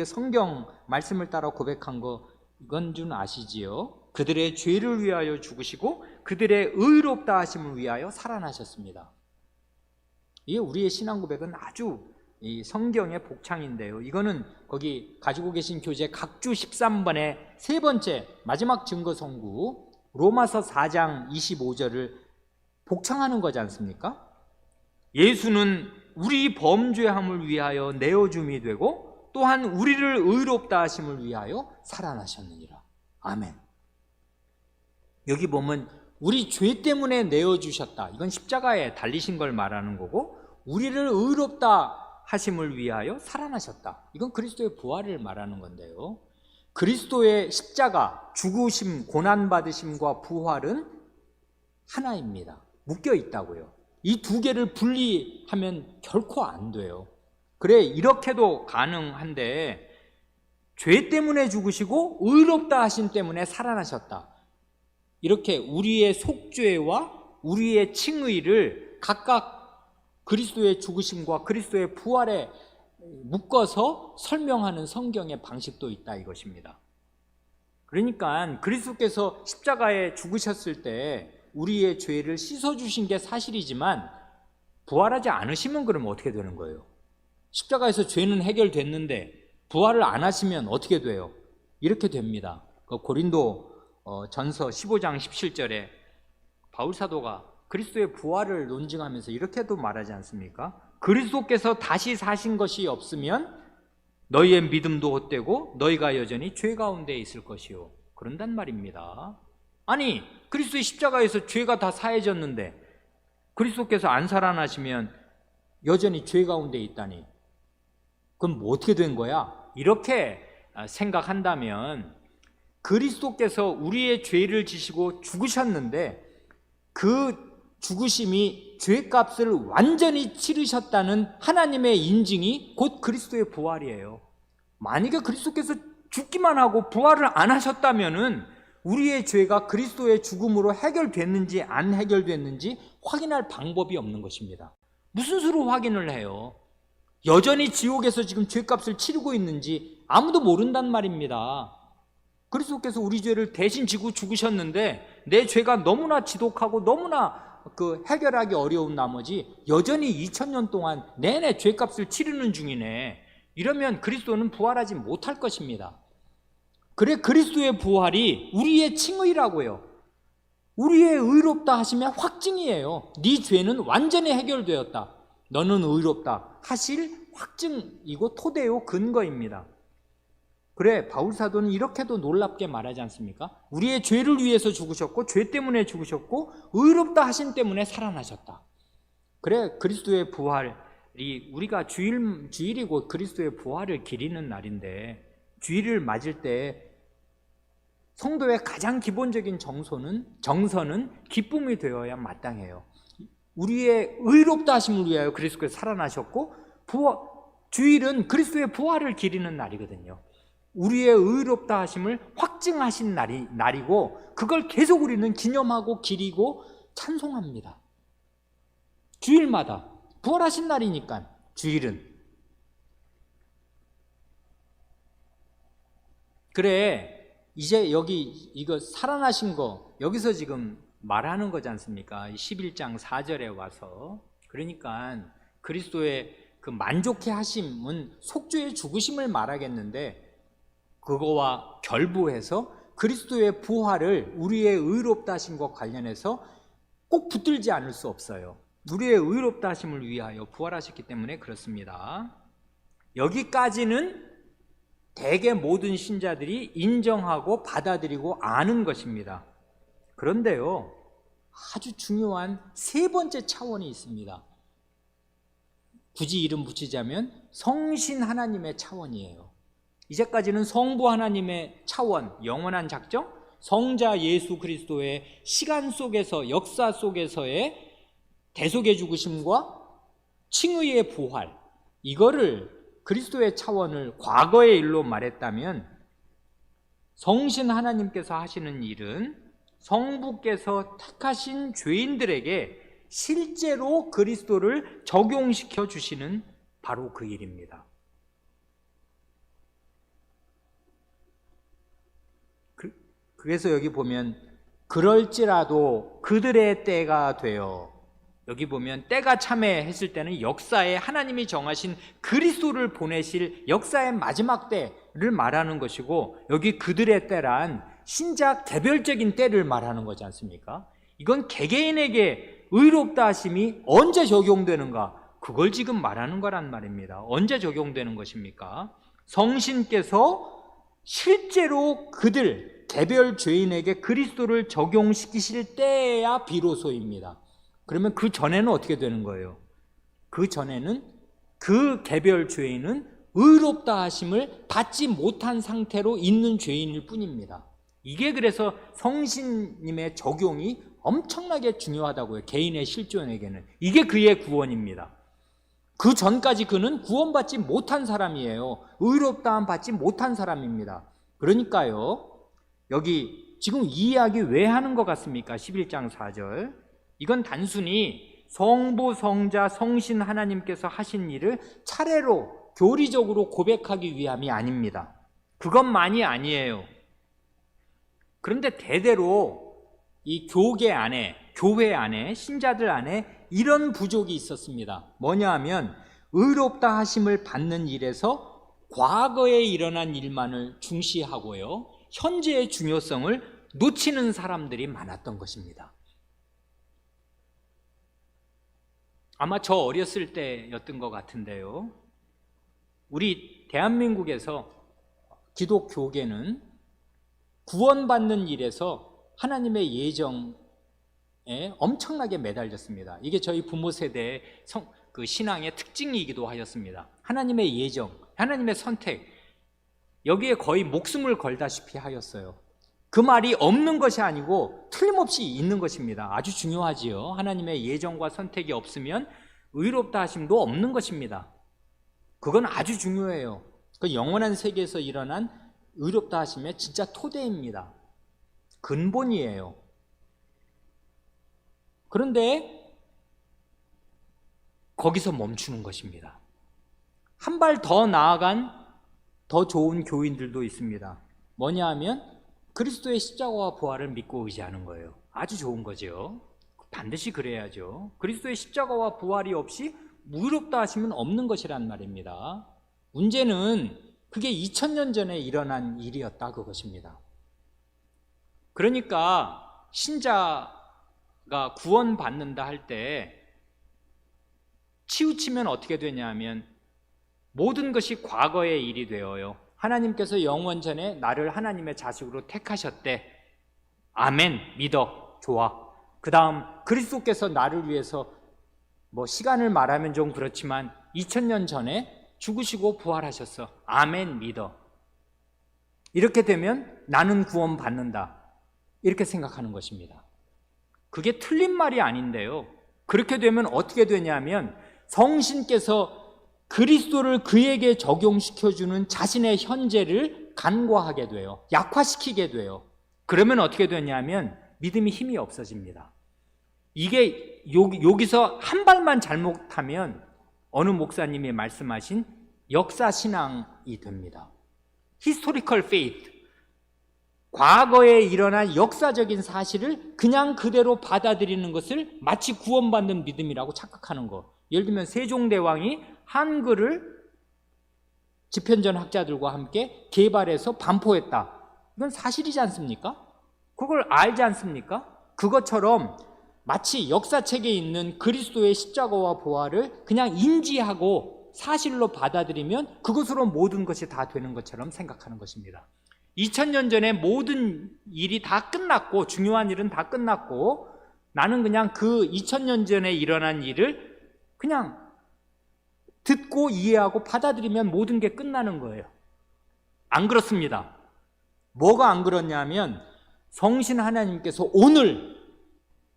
성경 말씀을 따라 고백한 이건 줄 아시지요? 그들의 죄를 위하여 죽으시고 그들의 의롭다 하심을 위하여 살아나셨습니다. 이게 우리의 신앙 고백은 아주 이 성경의 복창인데요. 이거는 거기 가지고 계신 교재 각주 13번의 세 번째 마지막 증거 선구 로마서 4장 25절을 복창하는 거지 않습니까? 예수는 우리 범죄함을 위하여 내어줌이 되고 또한 우리를 의롭다 하심을 위하여 살아나셨느니라. 아멘. 여기 보면 우리 죄 때문에 내어주셨다. 이건 십자가에 달리신 걸 말하는 거고, 우리를 의롭다 하심을 위하여 살아나셨다. 이건 그리스도의 부활을 말하는 건데요. 그리스도의 십자가, 죽으심, 고난받으심과 부활은 하나입니다. 묶여 있다고요. 이 두 개를 분리하면 결코 안 돼요. 그래, 이렇게도 가능한데 죄 때문에 죽으시고 의롭다 하심 때문에 살아나셨다. 이렇게 우리의 속죄와 우리의 칭의를 각각 그리스도의 죽으심과 그리스도의 부활에 묶어서 설명하는 성경의 방식도 있다 이것입니다. 그러니까 그리스도께서 십자가에 죽으셨을 때 우리의 죄를 씻어주신 게 사실이지만 부활하지 않으시면 그러면 어떻게 되는 거예요? 십자가에서 죄는 해결됐는데 부활을 안 하시면 어떻게 돼요? 이렇게 됩니다. 고린도 전서 15장 17절에 바울 사도가 그리스도의 부활을 논증하면서 이렇게도 말하지 않습니까? 그리스도께서 다시 사신 것이 없으면 너희의 믿음도 헛되고 너희가 여전히 죄 가운데 있을 것이요. 그런단 말입니다. 아니, 그리스도의 십자가에서 죄가 다 사해졌는데 그리스도께서 안 살아나시면 여전히 죄 가운데 있다니, 그럼 뭐 어떻게 된 거야? 이렇게 생각한다면 그리스도께서 우리의 죄를 지시고 죽으셨는데 그 죽으심이 죄값을 완전히 치르셨다는 하나님의 인증이 곧 그리스도의 부활이에요. 만약에 그리스도께서 죽기만 하고 부활을 안 하셨다면은 우리의 죄가 그리스도의 죽음으로 해결됐는지 안 해결됐는지 확인할 방법이 없는 것입니다. 무슨 수로 확인을 해요? 여전히 지옥에서 지금 죄값을 치르고 있는지 아무도 모른단 말입니다. 그리스도께서 우리 죄를 대신 지고 죽으셨는데 내 죄가 너무나 지독하고 너무나 해결하기 어려운 나머지 여전히 2000년 동안 내내 죄값을 치르는 중이네. 이러면 그리스도는 부활하지 못할 것입니다. 그래, 그리스도의 부활이 우리의 칭의라고요. 우리의 의롭다 하심의 확증이에요. 네 죄는 완전히 해결되었다, 너는 의롭다 하실 확증이고 토대요 근거입니다. 그래, 바울 사도는 이렇게도 놀랍게 말하지 않습니까? 우리의 죄를 위해서 죽으셨고 죄 때문에 죽으셨고 의롭다 하심 때문에 살아나셨다. 그래, 그리스도의 부활이 우리가 주일이고 그리스도의 부활을 기리는 날인데, 주일을 맞을 때 성도의 가장 기본적인 정서는 기쁨이 되어야 마땅해요. 우리의 의롭다 하심을 위하여 그리스도께서 살아나셨고 주일은 그리스도의 부활을 기리는 날이거든요. 우리의 의롭다 하심을 확증하신 날이고 그걸 계속 우리는 기념하고 기리고 찬송합니다. 주일마다 부활하신 날이니까 주일은. 그래, 이제 여기 이거 살아나신 거 여기서 지금 말하는 거지 않습니까? 11장 4절에 와서. 그러니까 그리스도의 그 만족해 하심은 속죄의 죽으심을 말하겠는데 그거와 결부해서 그리스도의 부활을 우리의 의롭다 하심과 관련해서 꼭 붙들지 않을 수 없어요. 우리의 의롭다 하심을 위하여 부활하셨기 때문에 그렇습니다. 여기까지는 대개 모든 신자들이 인정하고 받아들이고 아는 것입니다. 그런데요, 아주 중요한 세 번째 차원이 있습니다. 굳이 이름 붙이자면 성신 하나님의 차원이에요. 이제까지는 성부 하나님의 차원, 영원한 작정, 성자 예수 그리스도의 시간 속에서, 역사 속에서의 대속의 죽으심과 칭의의 부활, 이거를 그리스도의 차원을 과거의 일로 말했다면, 성신 하나님께서 하시는 일은 성부께서 택하신 죄인들에게 실제로 그리스도를 적용시켜 주시는 바로 그 일입니다. 그래서 여기 보면 그럴지라도 그들의 때가 되어, 여기 보면 때가 참해했을 때는 역사에 하나님이 정하신 그리스도를 보내실 역사의 마지막 때를 말하는 것이고, 여기 그들의 때란 신자 개별적인 때를 말하는 거지 않습니까? 이건 개개인에게 의롭다 하심이 언제 적용되는가, 그걸 지금 말하는 거란 말입니다. 언제 적용되는 것입니까? 성신께서 실제로 그들 개별 죄인에게 그리스도를 적용시키실 때야 비로소입니다. 그러면 그 전에는 어떻게 되는 거예요? 그 전에는 그 개별 죄인은 의롭다 하심을 받지 못한 상태로 있는 죄인일 뿐입니다. 이게 그래서 성신님의 적용이 엄청나게 중요하다고요. 개인의 실존에게는. 이게 그의 구원입니다. 그 전까지 그는 구원받지 못한 사람이에요. 의롭다함 받지 못한 사람입니다. 그러니까요, 여기 지금 이 이야기 왜 하는 것 같습니까? 11장 4절. 이건 단순히 성부, 성자, 성신 하나님께서 하신 일을 차례로 교리적으로 고백하기 위함이 아닙니다. 그것만이 아니에요. 그런데 대대로 이 교계 안에, 교회 안에, 신자들 안에 이런 부족이 있었습니다. 뭐냐 하면 의롭다 하심을 받는 일에서 과거에 일어난 일만을 중시하고요, 현재의 중요성을 놓치는 사람들이 많았던 것입니다. 아마 저 어렸을 때였던 것 같은데요, 우리 대한민국에서 기독교계는 구원받는 일에서 하나님의 예정에 엄청나게 매달렸습니다. 이게 저희 부모 세대의 그 신앙의 특징이기도 하였습니다. 하나님의 예정, 하나님의 선택, 여기에 거의 목숨을 걸다시피 하였어요. 그 말이 없는 것이 아니고 틀림없이 있는 것입니다. 아주 중요하지요. 하나님의 예정과 선택이 없으면 의롭다 하심도 없는 것입니다. 그건 아주 중요해요. 그 영원한 세계에서 일어난 의롭다 하심의 진짜 토대입니다. 근본이에요. 그런데 거기서 멈추는 것입니다. 한 발 더 나아간 더 좋은 교인들도 있습니다. 뭐냐 하면 그리스도의 십자가와 부활을 믿고 의지하는 거예요. 아주 좋은 거죠. 반드시 그래야죠. 그리스도의 십자가와 부활이 없이 의롭다 하심은 없는 것이란 말입니다. 문제는 그게 2000년 전에 일어난 일이었다, 그것입니다. 그러니까 신자가 구원받는다 할 때 치우치면 어떻게 되냐면 모든 것이 과거의 일이 되어요. 하나님께서 영원 전에 나를 하나님의 자식으로 택하셨대. 아멘, 믿어, 좋아. 그 다음 그리스도께서 나를 위해서 시간을 말하면 좀 그렇지만 2000년 전에 죽으시고 부활하셨어. 아멘, 믿어. 이렇게 되면 나는 구원받는다, 이렇게 생각하는 것입니다. 그게 틀린 말이 아닌데요, 그렇게 되면 어떻게 되냐면 성신께서 그리스도를 그에게 적용시켜주는 자신의 현재를 간과하게 돼요. 약화시키게 돼요. 그러면 어떻게 되냐면 믿음이 힘이 없어집니다. 이게 여기서 한 발만 잘못하면 어느 목사님이 말씀하신 역사신앙이 됩니다. Historical faith, 과거에 일어난 역사적인 사실을 그냥 그대로 받아들이는 것을 마치 구원받는 믿음이라고 착각하는 거. 예를 들면 세종대왕이 한글을 집현전 학자들과 함께 개발해서 반포했다, 이건 사실이지 않습니까? 그걸 알지 않습니까? 그것처럼 마치 역사책에 있는 그리스도의 십자가와 부활을 그냥 인지하고 사실로 받아들이면 그것으로 모든 것이 다 되는 것처럼 생각하는 것입니다. 2000년 전에 모든 일이 다 끝났고, 중요한 일은 다 끝났고, 나는 그냥 그 2000년 전에 일어난 일을 그냥 듣고 이해하고 받아들이면 모든 게 끝나는 거예요. 안 그렇습니다. 뭐가 안 그렇냐면 성신 하나님께서 오늘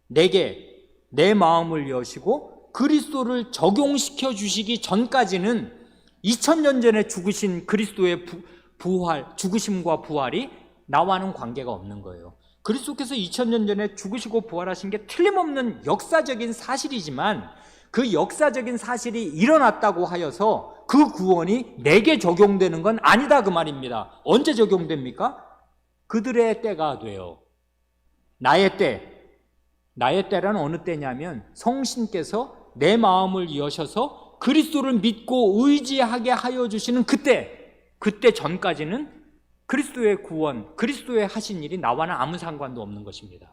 내게 내 마음을 여시고 그리스도를 적용시켜 주시기 전까지는 2000년 전에 죽으신 그리스도의 부활, 죽으심과 부활이 나와는 관계가 없는 거예요. 그리스도께서 2000년 전에 죽으시고 부활하신 게 틀림없는 역사적인 사실이지만 그 역사적인 사실이 일어났다고 하여서 그 구원이 내게 적용되는 건 아니다 그 말입니다. 언제 적용됩니까? 그들의 때가 돼요. 나의 때란 어느 때냐면 성신께서 내 마음을 여셔서 그리스도를 믿고 의지하게 하여 주시는 그때 전까지는 그리스도의 구원, 그리스도의 하신 일이 나와는 아무 상관도 없는 것입니다.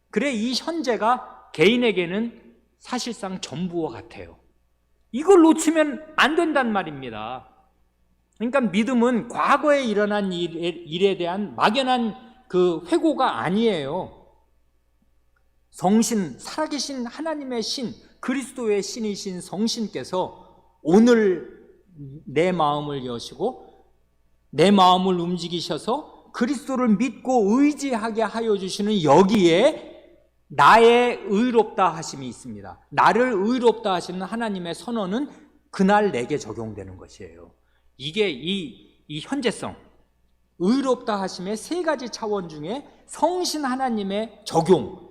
그래 이 현재가 개인에게는 사실상 전부와 같아요. 이걸 놓치면 안 된단 말입니다. 그러니까 믿음은 과거에 일어난 일에 대한 막연한 그 회고가 아니에요. 성신, 살아계신 하나님의 신, 그리스도의 신이신 성신께서 오늘 내 마음을 여시고 내 마음을 움직이셔서 그리스도를 믿고 의지하게 하여 주시는 여기에 나의 의롭다 하심이 있습니다. 나를 의롭다 하시는 하나님의 선언은 그날 내게 적용되는 것이에요. 이게 이 현재성, 의롭다 하심의 세 가지 차원 중에 성신 하나님의 적용,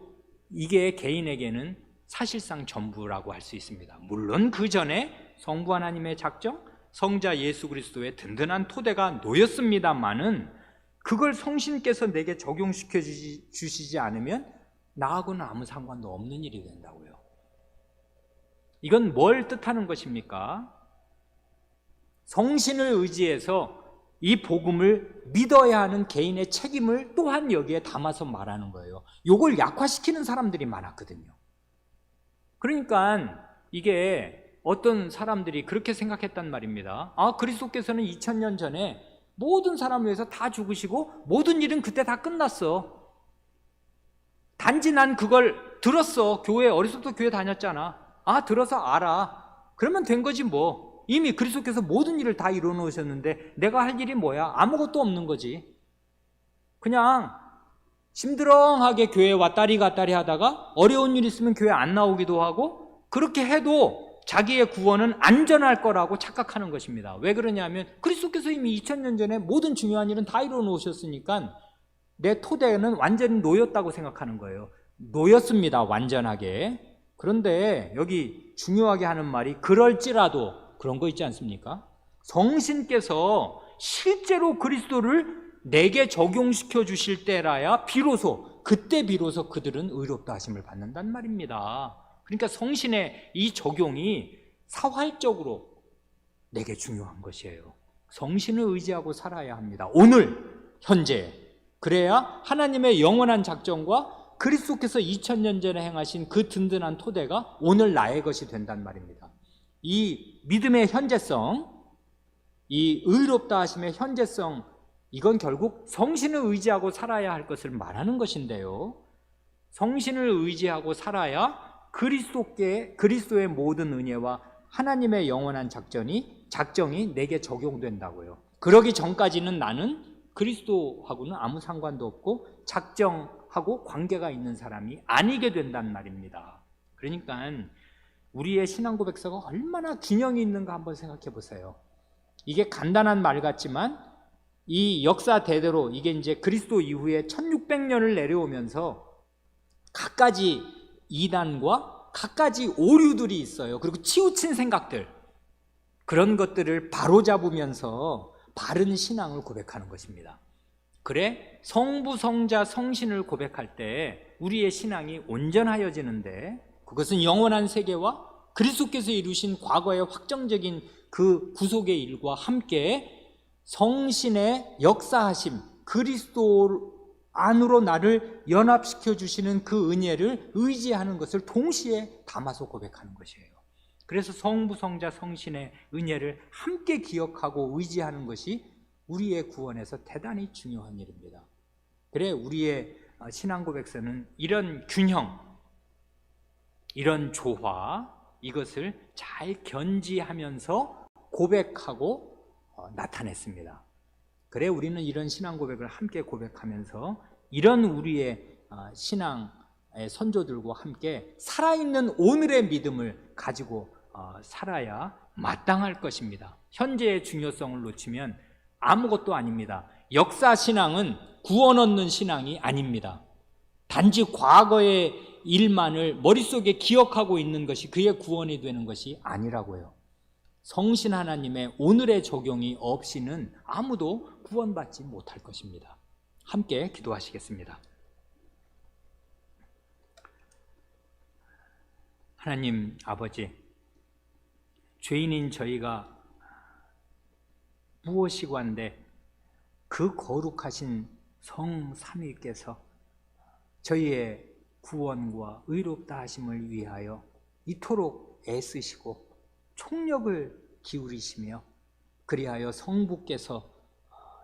이게 개인에게는 사실상 전부라고 할 수 있습니다. 물론 그 전에 성부 하나님의 작정, 성자 예수 그리스도의 든든한 토대가 놓였습니다마는 그걸 성신께서 내게 적용시켜 주시지 않으면 나하고는 아무 상관도 없는 일이 된다고요. 이건 뭘 뜻하는 것입니까? 성신을 의지해서 이 복음을 믿어야 하는 개인의 책임을 또한 여기에 담아서 말하는 거예요. 이걸 약화시키는 사람들이 많았거든요. 그러니까 이게 어떤 사람들이 그렇게 생각했단 말입니다. 그리스도께서는 2000년 전에 모든 사람을 위해서 다 죽으시고 모든 일은 그때 다 끝났어. 단지 난 그걸 들었어. 어렸을 때 교회 다녔잖아. 들어서 알아. 그러면 된 거지 뭐. 이미 그리스도께서 모든 일을 다 이루어 놓으셨는데 내가 할 일이 뭐야? 아무것도 없는 거지. 그냥 심드렁하게 교회 왔다리 갔다리 하다가 어려운 일 있으면 교회 안 나오기도 하고 그렇게 해도 자기의 구원은 안전할 거라고 착각하는 것입니다. 왜 그러냐면 그리스도께서 이미 2000년 전에 모든 중요한 일은 다 이루어 놓으셨으니까 내 토대는 완전히 놓였다고 생각하는 거예요. 놓였습니다. 완전하게. 그런데 여기 중요하게 하는 말이 그럴지라도 그런 거 있지 않습니까? 성신께서 실제로 그리스도를 내게 적용시켜 주실 때라야 그때 비로소 그들은 의롭다 하심을 받는단 말입니다. 그러니까 성신의 이 적용이 사활적으로 내게 중요한 것이에요. 성신을 의지하고 살아야 합니다. 오늘 현재. 그래야 하나님의 영원한 작정과 그리스도께서 2000년 전에 행하신 그 든든한 토대가 오늘 나의 것이 된단 말입니다. 이 믿음의 현재성, 이 의롭다 하심의 현재성, 이건 결국 성신을 의지하고 살아야 할 것을 말하는 것인데요. 성신을 의지하고 살아야 그리스도의 모든 은혜와 하나님의 영원한 작정이 내게 적용된다고요. 그러기 전까지는 나는 그리스도하고는 아무 상관도 없고 작정하고 관계가 있는 사람이 아니게 된단 말입니다. 그러니까 우리의 신앙 고백서가 얼마나 균형이 있는가 한번 생각해 보세요. 이게 간단한 말 같지만 이 역사 대대로 이게 이제 그리스도 이후에 1600년을 내려오면서 갖가지 이단과 갖가지 오류들이 있어요. 그리고 치우친 생각들, 그런 것들을 바로잡으면서 바른 신앙을 고백하는 것입니다. 그래 성부, 성자, 성신을 고백할 때 우리의 신앙이 온전하여지는데 그것은 영원한 세계와 그리스도께서 이루신 과거의 확정적인 그 구속의 일과 함께 성신의 역사하심, 그리스도 안으로 나를 연합시켜 주시는 그 은혜를 의지하는 것을 동시에 담아서 고백하는 것이에요. 그래서 성부, 성자, 성신의 은혜를 함께 기억하고 의지하는 것이 우리의 구원에서 대단히 중요한 일입니다. 그래 우리의 신앙 고백서는 이런 균형, 이런 조화, 이것을 잘 견지하면서 고백하고 나타냈습니다. 그래 우리는 이런 신앙 고백을 함께 고백하면서 이런 우리의 신앙의 선조들과 함께 살아있는 오늘의 믿음을 가지고 살아야 마땅할 것입니다. 현재의 중요성을 놓치면 아무것도 아닙니다. 역사 신앙은 구원 얻는 신앙이 아닙니다. 단지 과거의 일만을 머릿속에 기억하고 있는 것이 그의 구원이 되는 것이 아니라고요. 성신 하나님의 오늘의 적용이 없이는 아무도 구원받지 못할 것입니다. 함께 기도하시겠습니다. 하나님 아버지, 죄인인 저희가 무엇이고 한데 그 거룩하신 성삼위께서 저희의 구원과 의롭다 하심을 위하여 이토록 애쓰시고 총력을 기울이시며 그리하여 성부께서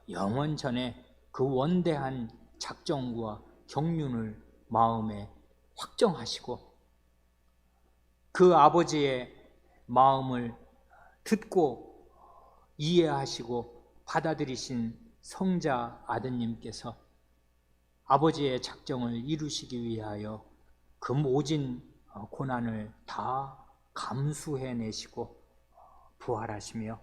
영원 전에 그 원대한 작정과 경륜을 마음에 확정하시고 그 아버지의 마음을 듣고 이해하시고 받아들이신 성자 아드님께서 아버지의 작정을 이루시기 위하여 그 모진 고난을 다 감수해내시고 부활하시며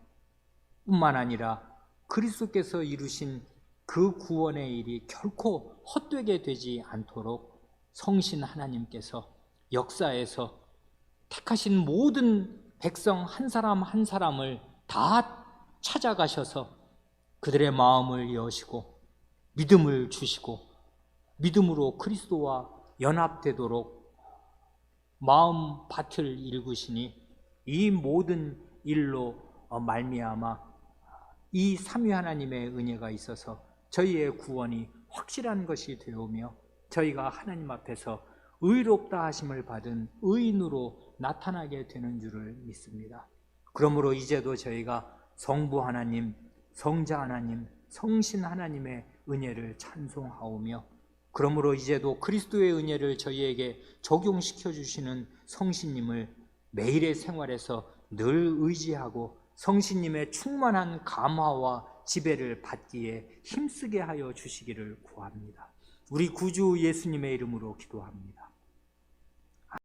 뿐만 아니라 그리스도께서 이루신 그 구원의 일이 결코 헛되게 되지 않도록 성신 하나님께서 역사에서 택하신 모든 백성 한 사람 한 사람을 다 찾아가셔서 그들의 마음을 여시고 믿음을 주시고 믿음으로 그리스도와 연합되도록 마음밭을 일구시니 이 모든 일로 말미암아 이 삼위 하나님의 은혜가 있어서 저희의 구원이 확실한 것이 되오며 저희가 하나님 앞에서 의롭다 하심을 받은 의인으로 나타나게 되는 줄을 믿습니다. 그러므로 이제도 저희가 성부 하나님, 성자 하나님, 성신 하나님의 은혜를 찬송하오며 그러므로 이제도 그리스도의 은혜를 저희에게 적용시켜 주시는 성신님을 매일의 생활에서 늘 의지하고 성신님의 충만한 감화와 지배를 받기에 힘쓰게 하여 주시기를 구합니다. 우리 구주 예수님의 이름으로 기도합니다.